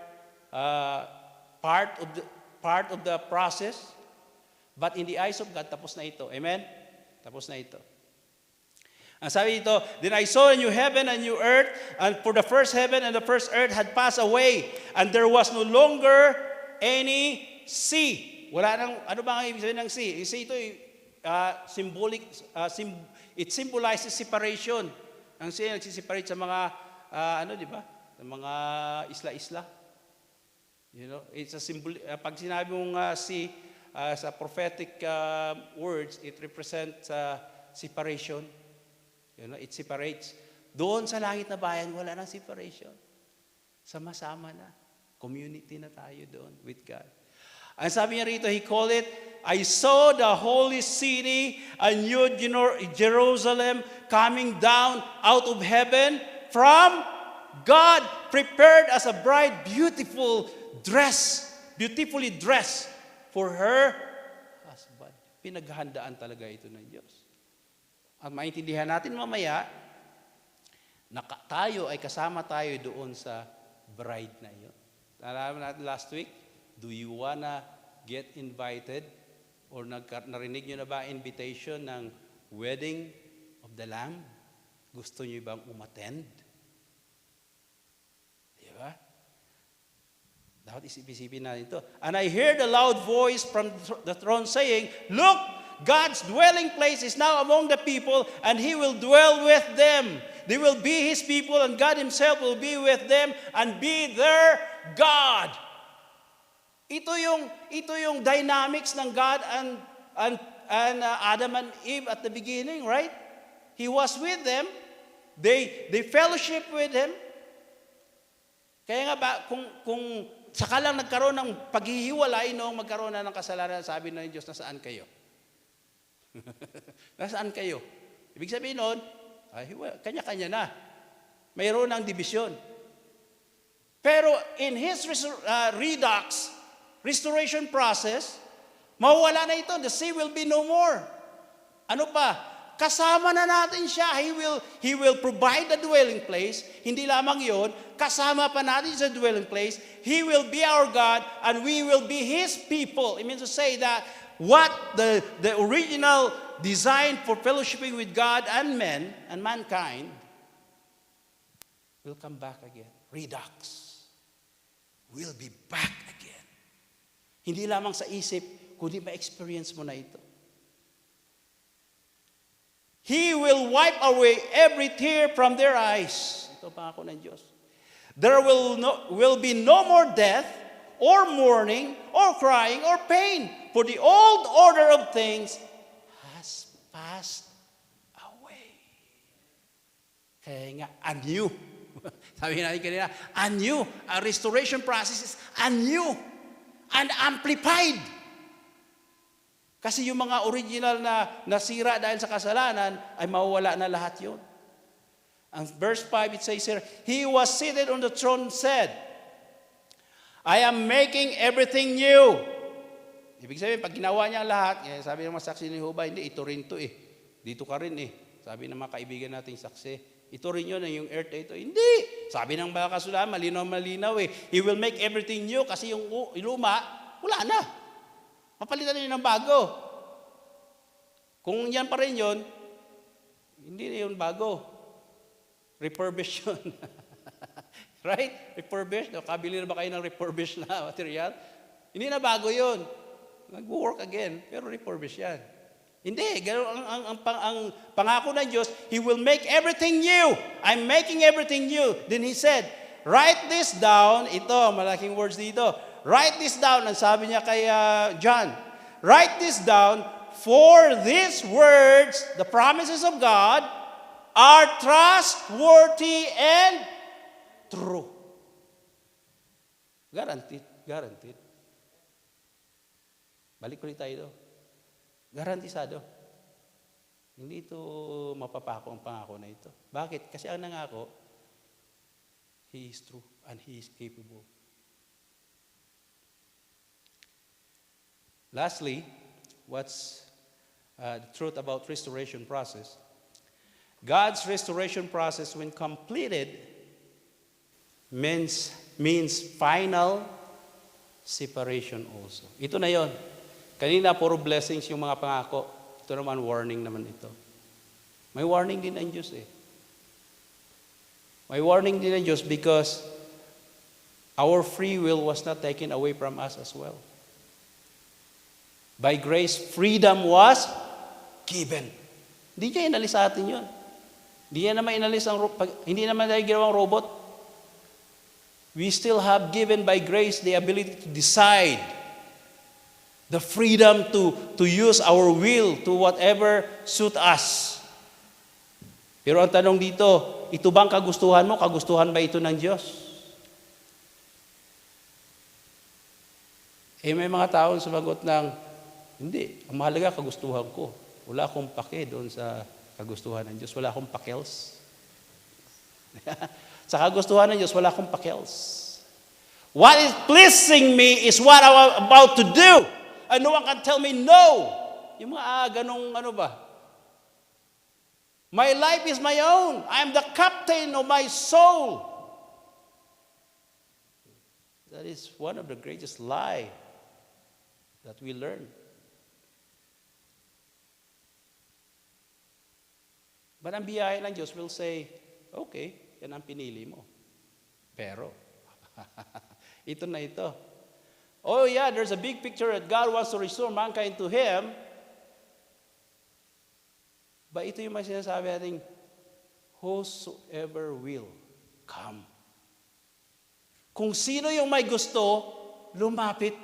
part of the process, but in the eyes of God, tapos na ito. Amen? Tapos na ito. Ang sabi dito, Then I saw a new heaven and new earth, and for the first heaven and the first earth had passed away, and there was no longer any sea. Wala nang, ano ba ang ibig sabihin ng sea? Sea ito, symbolic, it symbolizes separation. Ang sea nagsiseparate sa mga, di ba? Sa mga isla-isla. You know, it's a symbol, pag sinabi mong sea, sa prophetic words, it represents separation. You know, it separates. Doon sa langit na bayan, wala nang separation. Sama-sama na. Community na tayo doon with God. Ang sabi niya rito, he called it, I saw the holy city, a new Jerusalem coming down out of heaven from God, prepared as a bride, beautifully dressed for her husband. Pinaghandaan talaga ito ng Diyos. At maintindihan natin mamaya, na tayo ay kasama tayo doon sa bride na iyon. Alam natin last week, do you wanna get invited? Or narinig nyo na ba invitation ng wedding of the Lamb? Gusto nyo bang umattend? Di ba? Dapat isipin natin ito. And I heard a loud voice from the throne saying, Look, God's dwelling place is now among the people, and He will dwell with them. They will be His people, and God Himself will be with them and be their God. Ito yung dynamics ng God and Adam and Eve at the beginning, right? He was with them. They fellowship with Him. Kaya nga ba, kung saka lang nagkaroon ng paghihiwalay noong magkaroon na ng kasalanan, sabi ng Diyos, nasaan kayo? Nasaan kayo? Ibig sabihin nun, kanya-kanya na. Mayroon ng division. Pero in His restoration process, mawala na ito. The sea will be no more. Ano pa? Kasama na natin siya. He will provide the dwelling place. Hindi lamang yon, kasama pa natin sa dwelling place. He will be our God and we will be His people. It means to say that what the original design for fellowshipping with God and men and mankind will come back again. Redux. will be back again. Hindi lamang sa isip, kundi ma-experience mo na ito. He will wipe away every tear from their eyes. Ito pangako ng Diyos. There will be no more death, or mourning, or crying, or pain, for the old order of things has passed away. Kaya nga, anew. Sabi natin kanina, anew. A restoration process is anew and amplified. Kasi yung mga original na nasira dahil sa kasalanan, ay mawawala na lahat yun. Ang verse 5, it says here, He was seated on the throne said, I am making everything new. Ibig sabihin, pag ginawa niya ang lahat, sabi ng mga saksi ni Jehovah, hindi, ito rin to eh. Dito ka rin eh. Sabi ng mga kaibigan nating saksi, ito rin yun, yung earth ito. Hindi. Sabi ng mga kasulanan, malinaw eh. He will make everything new kasi yung luma, wala na. Papalitan niyo ng bago. Kung yan pa rin yun, hindi na yun bago. Refurbished yun. Right? Refurbished. Kabili na ba kayo ng refurbished na material? Hindi na bago yun. Nag-work again, pero refurbished yan. Hindi. Ang pangako ng Diyos, He will make everything new. I'm making everything new. Then He said, write this down. Ito, malaking words dito. Write this down. Ang sabi niya kay John, write this down, for these words, the promises of God, are trustworthy and true. Guaranteed. Guaranteed. Balik ulit tayo doon. Garantisado. Hindi ito mapapako ang pangako na ito. Bakit? Kasi ang nangako, He is true and He is capable. Lastly, what's the truth about restoration process? God's restoration process, when completed, means final separation also. Ito na yon. Kanina, puro blessings yung mga pangako. Ito naman, warning naman ito. May warning din ang Diyos eh. May warning din ang Diyos because our free will was not taken away from us as well. By grace, freedom was given. Hindi niya inalis sa atin yun. Hindi niya naman inalis hindi naman tayo ginawang robot. We still have given by grace the ability to decide, the freedom to use our will to whatever suit us. Pero ang tanong dito, ito bang kagustuhan mo? Kagustuhan ba ito ng Diyos? May mga taong sumagot ng, hindi, ang mahalaga kagustuhan ko. Wala akong pake doon sa kagustuhan ng Diyos. Wala akong pakels. Sa kagustuhan ng Diyos, wala akong pakels. What is pleasing me is what I'm about to do. And no one can tell me no. Yung mga ganong ano ba? My life is my own. I am the captain of my soul. That is one of the greatest lies that we learn. But ang biyaya ng Diyos will say, okay, yan ang pinili mo. Pero, ito na ito. Oh yeah, there's a big picture that God wants to restore mankind to Him. But ito yung may sinasabi natin, whosoever will come. Kung sino yung may gusto, lumapit.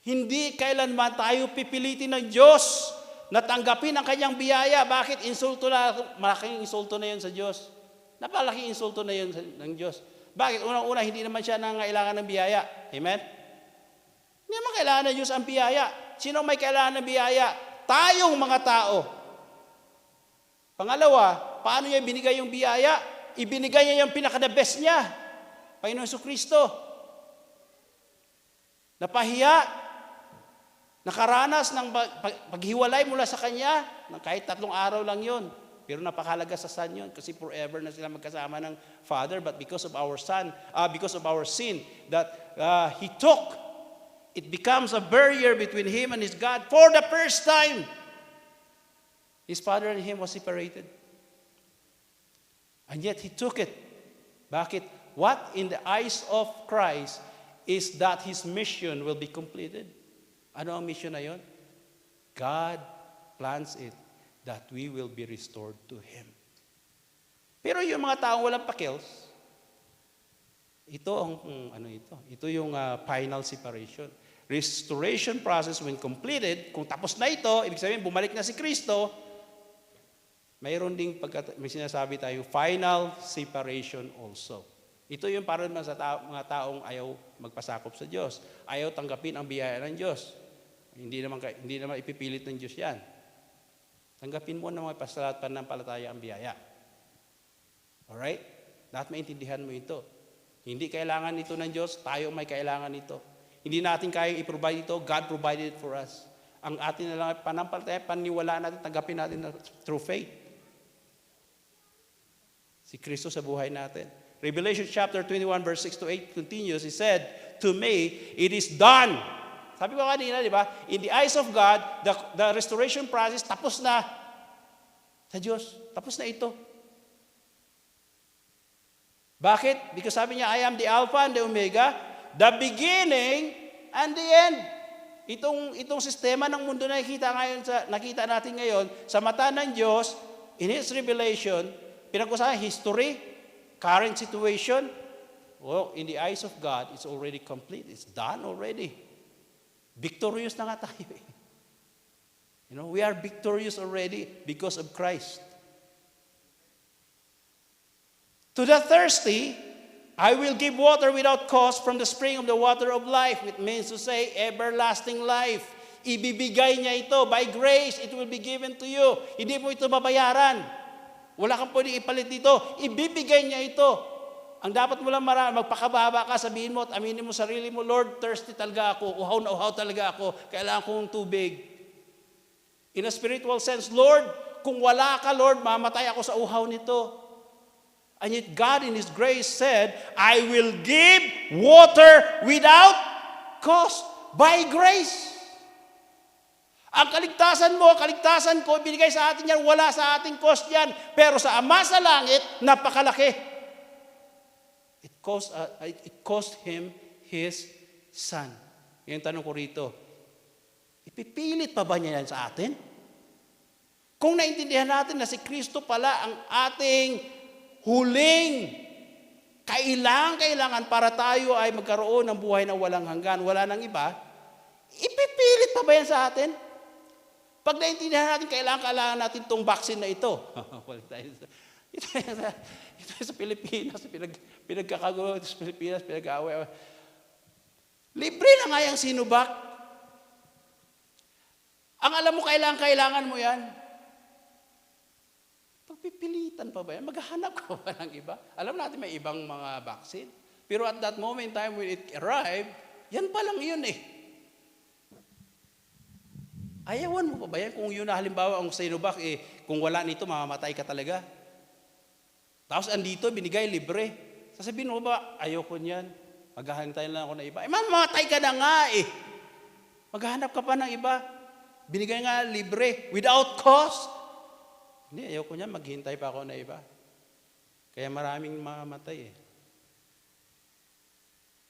Hindi kailanman tayo pipilitin ng Diyos na tanggapin ang kanyang biyaya. Bakit? Insulto na, malaking insulto na yun sa Diyos. Napalaking insulto na yun ng Diyos. Bakit? Unang-una, hindi naman siya nangailangan ng biyaya. Amen? Hindi naman kailangan ng Diyos ang biyaya. Sino may kailangan ng biyaya? Tayong mga tao. Pangalawa, paano niya binigay yung biyaya? Ibinigay niya yung pinaka-the best niya. Panginoon Jesucristo. Napahiya. Nakaranas ng paghiwalay mula sa Kanya, kahit 3 araw lang yun. Pero napakahalaga sa Son yun kasi forever na sila magkasama ng Father. But because of our sin that He took, it becomes a barrier between Him and His God for the first time. His Father and Him was separated. And yet He took it. Bakit? what in the eyes of Christ is that His mission will be completed. Ano ang mission na yon? God plans it that we will be restored to Him. Pero yung mga taong walang pakils, ito ang ito yung final separation. Restoration process when completed, kung tapos na ito, ibig sabihin bumalik na si Kristo, mayroon ding may sinasabi tayo final separation also. Ito yung para naman sa mga taong ayaw magpasakop sa Diyos, ayaw tanggapin ang biyaya ng Diyos. Hindi naman ipipilit ng Diyos 'yan. Tanggapin mo na mga pananampalataya ang biyaya. Alright? Dapat maintindihan mo ito. Hindi kailangan ito ng Diyos, tayo may kailangan ito. Hindi natin kayang i-provide ito, God provided it for us. Ang atin na lang panampalataya, paniwala natin, tanggapin natin through faith. Si Kristo sa buhay natin. Revelation chapter 21 verse 6 to 8 continues, He said, "To me, it is done." Sabi ko kanina, di ba? In the eyes of God, the restoration process, tapos na. Sa Diyos, tapos na ito. Bakit? Because sabi niya, I am the Alpha and the Omega, the beginning and the end. Itong sistema ng mundo na nakita natin ngayon, sa mata ng Diyos, in His revelation, pinag-usapan history, current situation. Well, in the eyes of God, it's already complete. It's done already. Victorious na nga tayo eh. We are victorious already because of Christ. To the thirsty, I will give water without cost from the spring of the water of life. It means to say, everlasting life. Ibibigay niya ito. By grace, it will be given to you. Hindi mo ito babayaran. Wala kang pwedeng ipalit dito. Ibibigay niya ito. Ang dapat mo lang magpakababa ka, sabihin mo at aminin mo sarili mo, Lord, thirsty talaga ako. Uhaw na uhaw talaga ako. Kailangan kong tubig. In a spiritual sense, Lord, kung wala ka, Lord, mamatay ako sa uhaw nito. And yet God in His grace said, I will give water without cost. By grace. Ang kaligtasan mo, kaligtasan ko, binigay sa atin yan, wala sa ating cost yan. Pero sa Ama sa langit, napakalaki. It cost Him His Son. Yung tanong ko rito, ipipilit pa ba niya yan sa atin? Kung naintindihan natin na si Kristo pala ang ating huling kailangan para tayo ay magkaroon ng buhay na walang hanggan, wala nang iba, ipipilit pa ba yan sa atin? Pag naintindihan natin, kailangan natin itong vaccine na ito. Ito sa Pilipinas, pinagkakagulo sa Pilipinas, pinag-aaway. Libre na nga yung Sinovac. Ang alam mo, kailangan mo yan. Pagpipilitan pa ba yan? Maghahanap ka ba ng iba? Alam natin may ibang mga vaccine. Pero at that moment in time when it arrived, yan pa lang yun eh. Ayawan mo pa ba yan? Kung yun na halimbawa ang Sinovac, kung wala nito, mamamatay ka talaga. Tapos andito, binigay libre. Sasabihin mo ba, ayoko niyan. Maghahantay lang ako ng iba. Mamamatay ka na nga eh. Maghahanap ka pa ng iba. Binigay nga libre, without cost. Hindi, ayoko niyan, maghintay pa ako na iba. Kaya maraming mamamatay eh.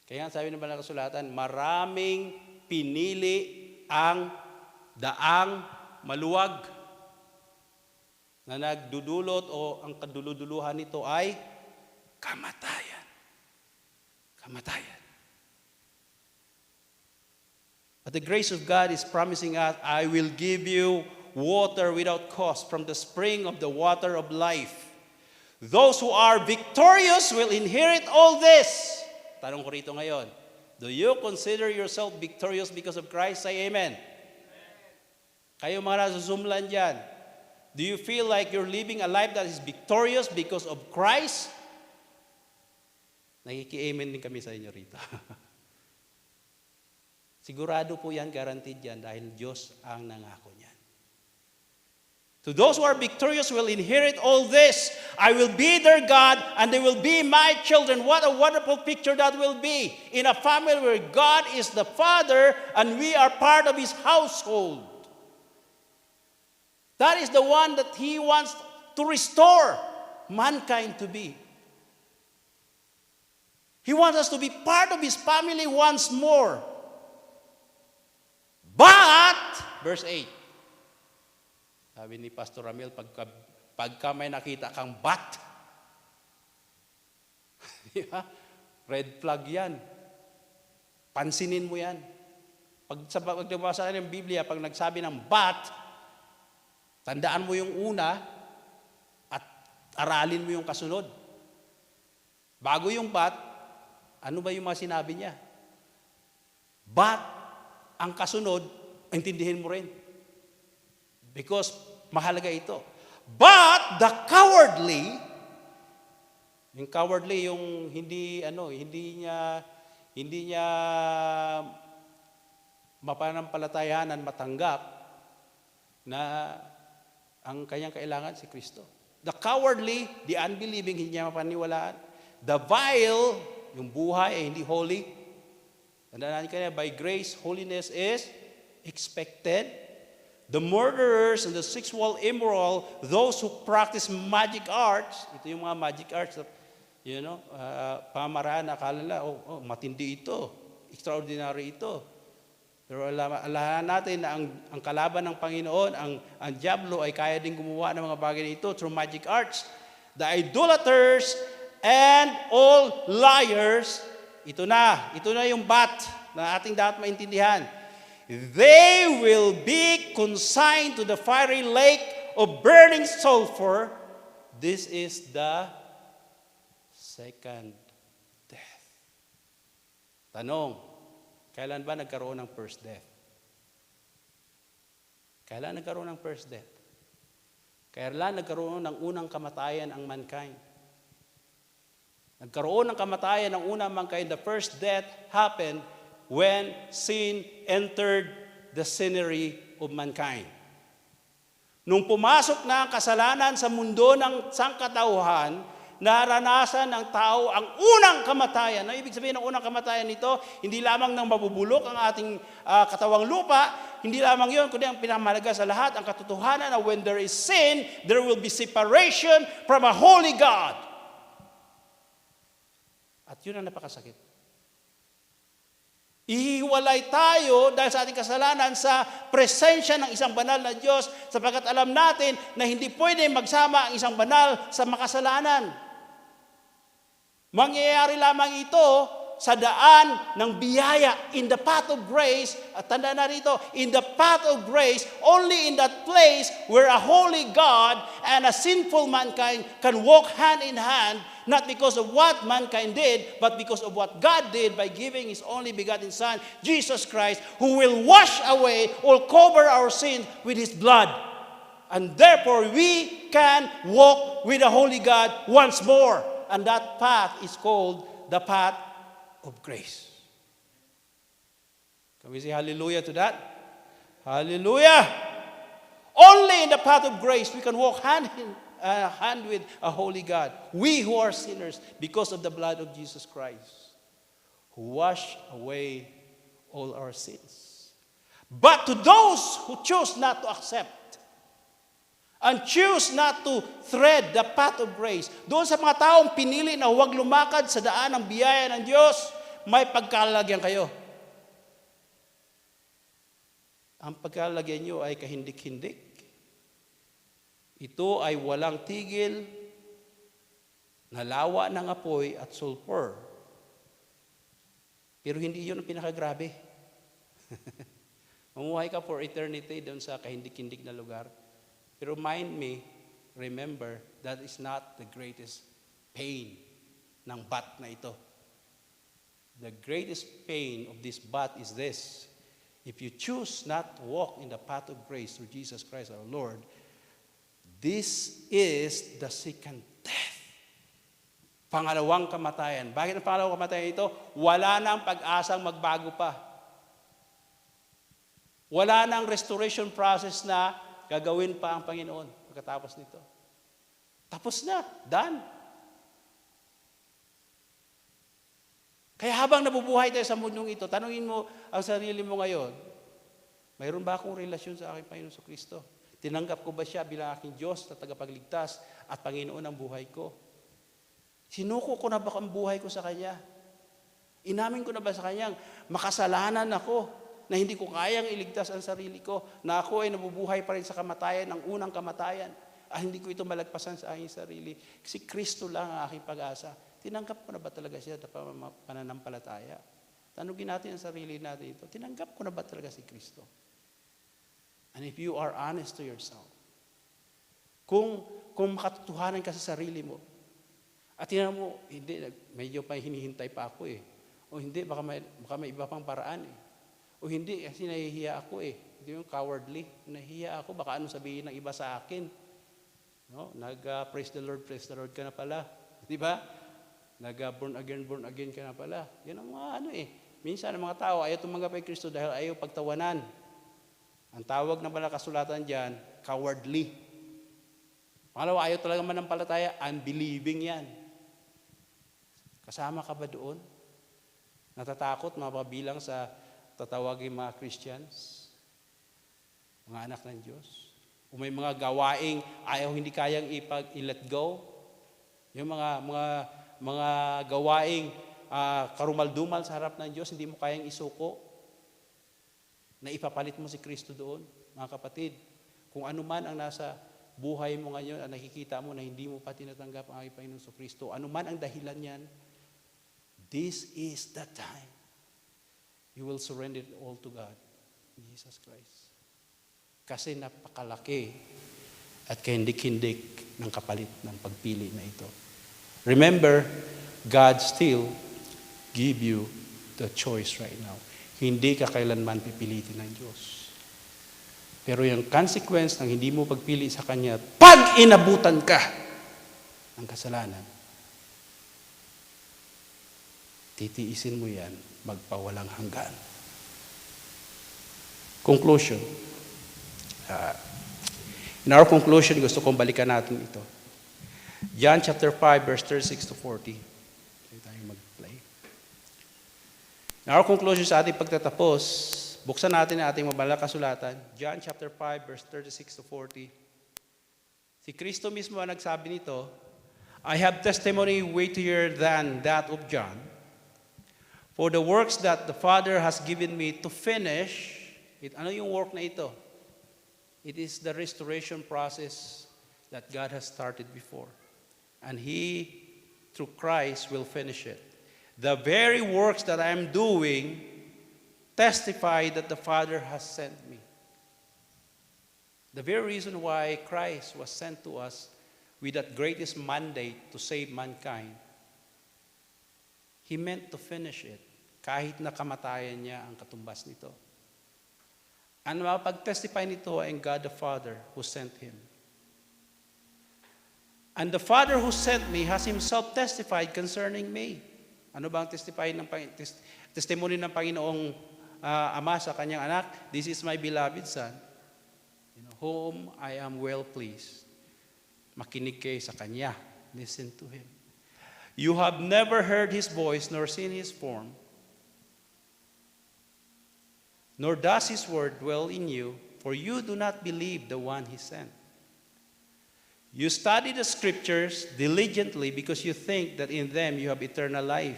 Kaya sabi ng Banal na Kasulatan, maraming pinili ang daang maluwag na nagdudulot o ang kaduluduluhan nito ay kamatayan. Kamatayan. But the grace of God is promising us, I will give you water without cost from the spring of the water of life. Those who are victorious will inherit all this. Tanong ko rito ngayon, do you consider yourself victorious because of Christ? Say amen. Kayo mga nasa Zoom land dyan, do you feel like you're living a life that is victorious because of Christ? Nakiki-amen din kami sa inyo rito. Sigurado po yan, guaranteed yan, dahil Diyos ang nangako niyan. To those who are victorious will inherit all this. I will be their God and they will be my children. What a wonderful picture that will be. In a family where God is the Father and we are part of His household. That is the one that He wants to restore mankind to be. He wants us to be part of His family once more. But, verse 8, sabi ni Pastor Ramil, pagka may nakita kang but, red flag yan. Pansinin mo yan. Pag nagbasa ng Biblia, pag nagsabi ng but, tandaan mo yung una at aralin mo yung kasunod. Bago yung but, ano ba yung mga sinabi niya? But, ang kasunod, intindihin mo rin. Because mahalaga ito. But the cowardly, yung cowardly, yung hindi niya mapanampalatayanan, matanggap na ang kanyang kailangan si Kristo. The cowardly, the unbelieving, hindi niya mapaniwalaan. The vile, yung buhay ay hindi holy. Tandaan natin kanina, by grace, holiness is expected. The murderers and the sexual immoral, those who practice magic arts, ito yung mga magic arts, pamaraan, akala nila, matindi ito, extraordinary ito. Pero alahan natin na ang kalaban ng Panginoon, ang diablo ay kaya din gumawa ng mga bagay nito through magic arts. The idolaters and all liars, ito na yung but na ating dapat maintindihan. They will be consigned to the fiery lake of burning sulfur. This is the second death. Tanong, kailan ba nagkaroon ng first death? Kailan nagkaroon ng first death? Kailan nagkaroon ng unang kamatayan ang mankind? Nagkaroon ng kamatayan ng unang mankind. The first death happened when sin entered the scenery of mankind. Nung pumasok na ang kasalanan sa mundo ng sangkatauhan, naranasan ng tao ang unang kamatayan. Ang ibig sabihin ng unang kamatayan nito, hindi lamang nang mabubulok ang ating katawang lupa, hindi lamang yun, kundi ang pinamahalaga sa lahat, ang katotohanan na when there is sin, there will be separation from a holy God. At yun ang napakasakit. Ihiwalay tayo dahil sa ating kasalanan sa presensya ng isang banal na Diyos sapagkat alam natin na hindi pwede magsama ang isang banal sa makasalanan. Mangyayari lamang ito sa daan ng biyaya, in the path of grace. At tandaan na rito, in the path of grace, only in that place where a holy God and a sinful mankind can walk hand in hand, not because of what mankind did, but because of what God did by giving His only begotten Son, Jesus Christ, who will wash away or cover our sins with His blood. And therefore, we can walk with the Holy God once more. And that path is called the path of grace. Can we say hallelujah to that? Hallelujah! Only in the path of grace we can walk hand with a holy God. We who are sinners because of the blood of Jesus Christ, who washed away all our sins. But to those who choose not to accept and choose not to thread the path of grace, doon sa mga taong pinili na huwag lumakad sa daan ng biyaya ng Diyos, may pagkalalagyan kayo. Ang pagkalalagyan nyo ay kahindik-hindik. Ito ay walang tigil na lawa ng apoy at sulfur. Pero hindi yun ang pinakagrabe. Mamuhay ka for eternity doon sa kahindik-hindik na lugar. Pero remember, that is not the greatest pain ng bat na ito. The greatest pain of this bat is this. If you choose not to walk in the path of grace through Jesus Christ our Lord, this is the second death. Pangalawang kamatayan. Bakit ang pangalawang kamatayan ito? Wala nang pag-asang magbago pa. Wala nang restoration process na gagawin pa ang Panginoon pagkatapos nito. Tapos na. Done. Kaya habang nabubuhay tayo sa mundong ito, tanungin mo ang sarili mo ngayon, mayroon ba akong relasyon sa aking Panginoon sa Kristo? Tinanggap ko ba siya bilang aking Diyos na tagapagligtas at Panginoon ng buhay ko? Sinuko ko na ba ang buhay ko sa Kanya? Inamin ko na ba sa kanyang makasalanan ako, na hindi ko kayang iligtas ang sarili ko, na ako ay nabubuhay pa rin sa kamatayan, ang unang kamatayan, hindi ko ito malagpasan sa aking sarili. Si Kristo lang ang aking pag-asa. Tinanggap ko na ba talaga siya sa pananampalataya? Tanungin natin ang sarili natin ito. Tinanggap ko na ba talaga si Kristo? And if you are honest to yourself, kung makatotohanan ka sa sarili mo, at tingnan mo, hindi, medyo pa hinihintay pa ako eh. O hindi, baka may iba pang paraan eh. O hindi, kasi nahihiya ako eh. Hindi yung cowardly. Nahihiya ako, baka ano sabihin ng iba sa akin. No? Praise the Lord ka na pala. Di ba? Born again ka na pala. Yan ang mga ano eh. Minsan ang mga tao ayaw tumanggap kay Kristo dahil ayaw pagtawanan. Ang tawag na pala kasulatan dyan, cowardly. Pangalawa, ayaw talaga manampalataya, unbelieving yan. Kasama ka ba doon? Natatakot, mapabilang sa tatawagin mga Christians, mga anak ng Diyos. O may mga gawaing ayaw hindi kayang i-let go. Yung mga gawaing karumal-dumal sa harap ng Diyos, hindi mo kayang isuko. Na ipapalit mo si Kristo doon, mga kapatid. Kung ano man ang nasa buhay mo ngayon, ang nakikita mo na hindi mo pa tinatanggap ang aking Panginoon sa Kristo, ano man ang dahilan yan, this is the time you will surrender it all to God, Jesus Christ. Kasi napakalaki at kahindik-hindik ng kapalit ng pagpili na ito. Remember, God still give you the choice right now. Hindi ka kailanman pipilitin ng Diyos. Pero yung consequence ng hindi mo pagpili sa Kanya, pag inabutan ka ng kasalanan, titiisin mo yan, magpawalang hanggan. Conclusion. In our conclusion, gusto kong balikan natin ito. John chapter 5, verse 36 to 40. Tayo tayo mag-play. In our conclusion sa ating pagtatapos, buksan natin ang ating mabanal na kasulatan. John chapter 5, verse 36 to 40. Si Kristo mismo ang nagsabi nito, I have testimony weightier than that of John. For the works that the Father has given me to finish, ano yung work na ito? It is the restoration process that God has started before. And He, through Christ, will finish it. The very works that I am doing testify that the Father has sent me. The very reason why Christ was sent to us with that greatest mandate to save mankind, He meant to finish it. Kahit na kamatayan niya ang katumbas nito. Ang mapag-testify nito ay God the Father who sent Him. And the Father who sent me has Himself testified concerning me. Ano ba ang testimony ng Panginoong Ama sa Kanyang anak? This is my beloved Son, in whom I am well pleased. Makinig kayo sa Kanya. Listen to Him. You have never heard His voice nor seen His form, nor does His word dwell in you, for you do not believe the one He sent. You study the scriptures diligently because you think that in them you have eternal life.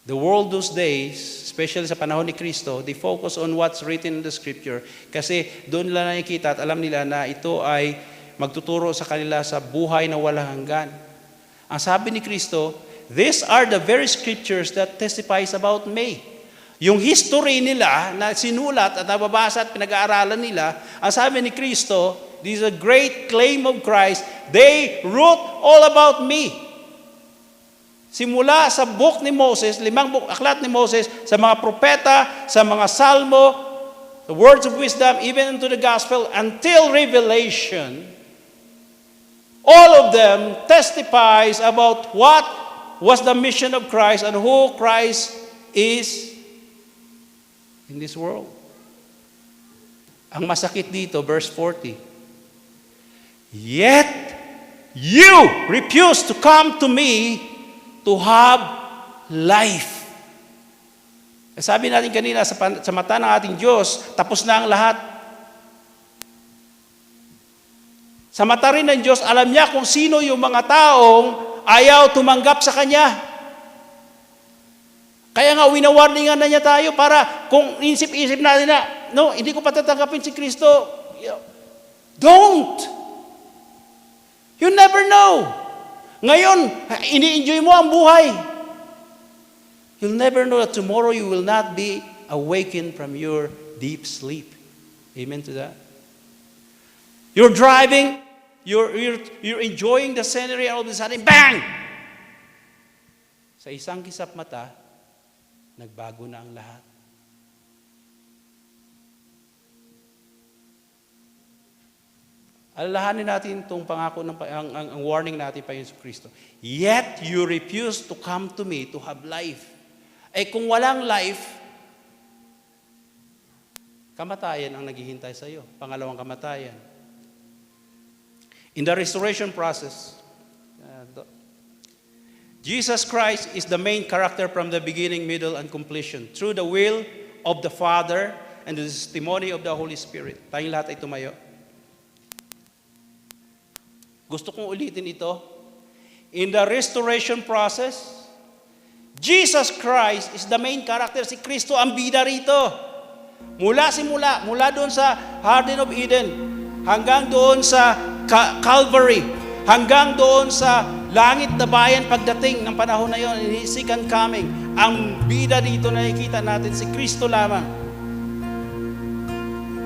The world those days, especially sa panahon ni Kristo, they focus on what's written in the scripture kasi doon nila nakikita at alam nila na ito ay magtuturo sa kanila sa buhay na walang hanggan. Ang sabi ni Kristo, these are the very scriptures that testifies about me. Yung history nila na sinulat at nababasa at pinag-aaralan nila, ang sabi ni Kristo, this is a great claim of Christ, they wrote all about me. Simula sa book ni Moses, 5 aklat ni Moses, sa mga propeta, sa mga salmo, the words of wisdom, even into the gospel, until Revelation, all of them testifies about what was the mission of Christ and who Christ is in this world. Ang masakit dito, verse 40. Yet you refuse to come to me to have life. Sabi natin kanina, sa mata ng ating Diyos, tapos na ang lahat. Sa mata rin ng Diyos, alam niya kung sino yung mga taong ayaw tumanggap sa Kanya. Kaya nga, winawarningan na niya tayo para kung isip-isip natin na, no, hindi ko patatanggapin si Kristo. Don't! You never know. Ngayon, ini-enjoy mo ang buhay. You'll never know that tomorrow you will not be awakened from your deep sleep. Amen to that? You're driving, you're enjoying the scenery, and all of a sudden, bang! Sa isang kisap mata, nagbago na ang lahat. Alalahanin natin itong pangako ng ang warning natin pa Yesu Kristo. Yet you refuse to come to me to have life. Eh kung walang life, kamatayan ang naghihintay sa iyo. Pangalawang kamatayan. In the restoration process, Jesus Christ is the main character from the beginning, middle, and completion. Through the will of the Father and the testimony of the Holy Spirit. Tayong lahat ay tumayo. Gusto kong ulitin ito. In the restoration process, Jesus Christ is the main character. Si Kristo ang bida rito. Mula doon sa Garden of Eden, hanggang doon sa Calvary, hanggang doon sa langit na bayan pagdating ng panahon na yon, in His second coming, ang bida dito na nakikita natin, si Kristo lamang.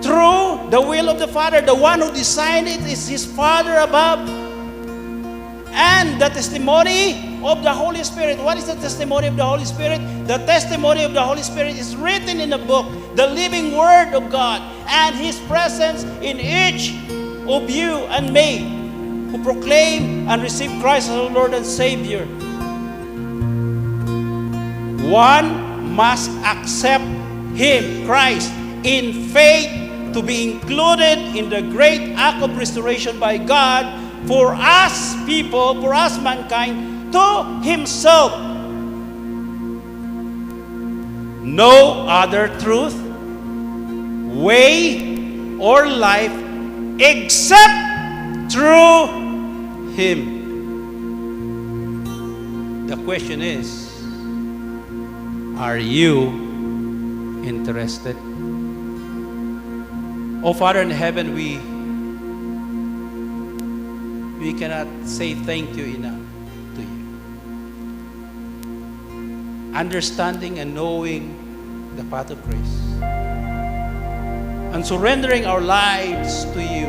Through the will of the Father, the one who designed it is His Father above. And the testimony of the Holy Spirit. What is the testimony of the Holy Spirit? The testimony of the Holy Spirit is written in the book, the living Word of God, and His presence in each of you and me who proclaim and receive Christ as our Lord and Savior. One must accept Him, Christ, in faith to be included in the great act of restoration by God for us people, for us mankind, to Himself. No other truth, way, or life except through Him. The question is, are you interested? Oh Father in heaven, we cannot say thank you enough to you. Understanding and knowing the path of grace and surrendering our lives to you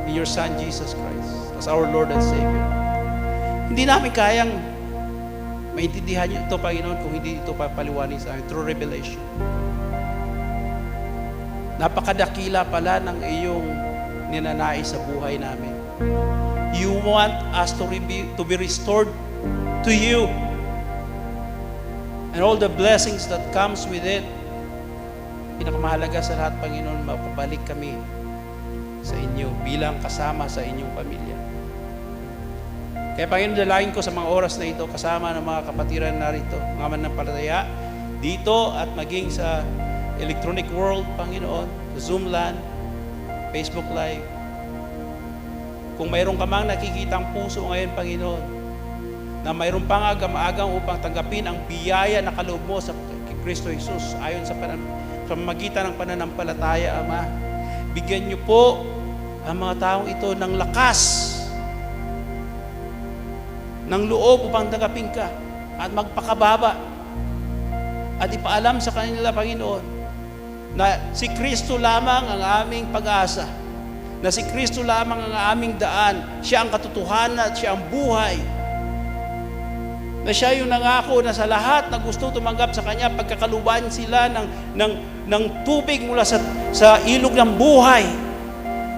in your Son Jesus Christ as our Lord and Savior. Hindi namin kayang maintindihan ito, Panginoon, kung hindi ito papaliwanag sa amin through revelation. Napakadakila pala ng iyong ninanais sa buhay namin. You want us to be restored to you and all the blessings that comes with it. Pinakamahalaga sa lahat, Panginoon, mapabalik kami sa inyo bilang kasama sa inyong pamilya. Kaya Panginoon, dalangin ko sa mga oras na ito kasama ng mga kapatiran narito, mga manampalataya dito at maging sa electronic world, Panginoon, sa Zoom land, Facebook Live. Kung mayroon ka mang nakikitang puso ngayon, Panginoon, na mayroon pang agam-agam upang tanggapin ang biyaya na kaloob mo sa Kristo Jesus ayon sa pamamagitan ng pananampalataya, Ama, bigyan niyo po ang mga taong ito ng lakas, ng loob upang tanggapin ka at magpakababa at ipaalam sa kanila, Panginoon, na si Kristo lamang ang aming pag-asa, na si Kristo lamang ang aming daan, siya ang katotohanan at siya ang buhay, na siya yung nangako na sa lahat na gusto tumanggap sa Kanya, pagkakaluban sila ng tubig mula sa ilog ng buhay,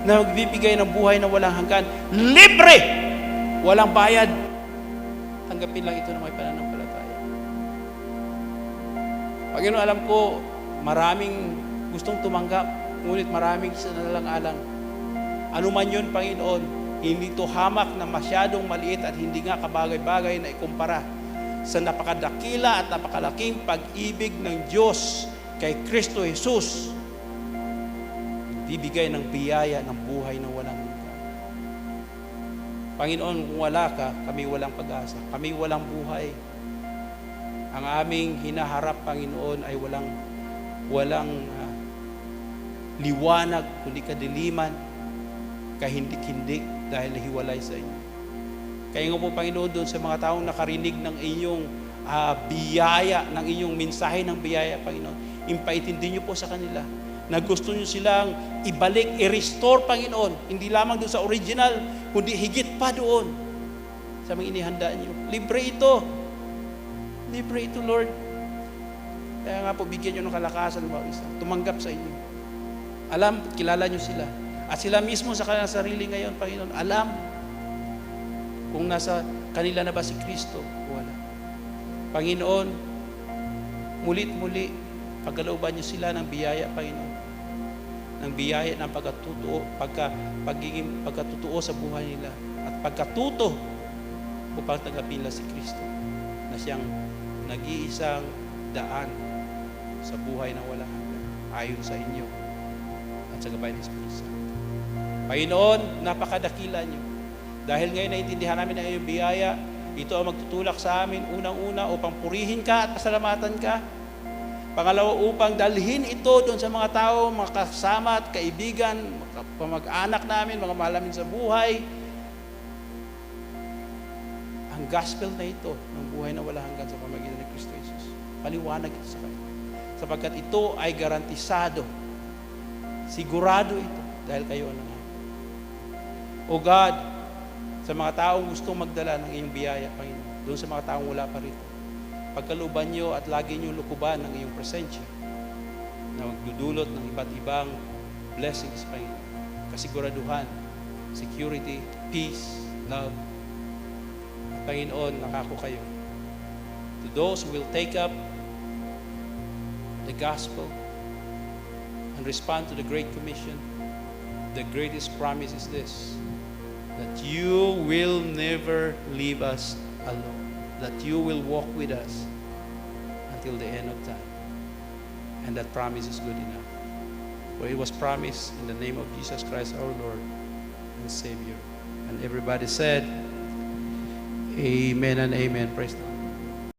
na magbibigay ng buhay na walang hanggan, libre, walang bayad. Tanggapin lang ito ng may pananampalataya. Panginoon, alam ko, maraming gustong tumanggap, ngunit maraming sinalang-alang. Ano man yun, Panginoon, hindi ito hamak na masyadong maliit at hindi nga kabagay-bagay na ikumpara sa napakadakila at napakalaking pag-ibig ng Diyos kay Kristo Jesus. Bibigay ng biyaya ng buhay na walang hanggan. Panginoon, kung wala ka, kami walang pag-asa, kami walang buhay. Ang aming hinaharap, Panginoon, ay walang liwanag, kundi kadiliman, kahindik-hindik dahil nahiwalay sa inyo. Kaya nga po, Panginoon, doon sa mga taong nakarinig ng inyong biyaya, ng inyong mensahe ng biyaya, Panginoon, impaitindi niyo po sa kanila na gusto niyo silang ibalik, i-restore, Panginoon, hindi lamang doon sa original, kundi higit pa doon sa mga inihanda niyo. Libre ito, Lord. Kaya nga po, bigyan niyo ng kalakasan ng bawat isa, tumanggap sa inyo. Alam, kilala niyo sila. At sila mismo sa kanilang sarili ngayon, Panginoon, alam kung nasa kanila na ba si Kristo o wala. Panginoon, mulit-muli, pagkalooban niyo sila ng biyaya, Panginoon. Ng biyaya ng pagkatutuo sa buhay nila. At pagkatuto upang tanggapin nila si Kristo na siyang nag-iisang daan sa buhay na walang hanggan ayon sa inyo at sa gabay ng Espiritu Santo. Panginoon, napakadakila niyo. Dahil ngayon naintindihan namin ang iyong biyaya, ito ang magtutulak sa amin unang-una upang purihin ka at pasalamatan ka. Pangalawa, upang dalhin ito doon sa mga tao, mga kasama at kaibigan, pamag-anak namin, mga mahal namin sa buhay. Ang gospel na ito ng buhay na wala hanggan sa pamagitan ni Kristo Jesus. Paliwanag ito sa kanila. Sapagkat ito ay garantisado. Sigurado ito dahil kayo ang nangalan. O God, sa mga taong gustong magdala ng iyong biyaya, Panginoon, doon sa mga taong wala pa rito, pagkalooban niyo at lagi niyo lukuban ng iyong presensya na magdudulot ng iba't ibang blessings, Panginoon. Kasiguraduhan, security, peace, love. At Panginoon, nakako kayo. To those who will take up the gospel and respond to the Great Commission, the greatest promise is this, that you will never leave us alone. That you will walk with us until the end of time. And that promise is good enough. For it was promised in the name of Jesus Christ our Lord and Savior. And everybody said, Amen and amen. Praise the Lord.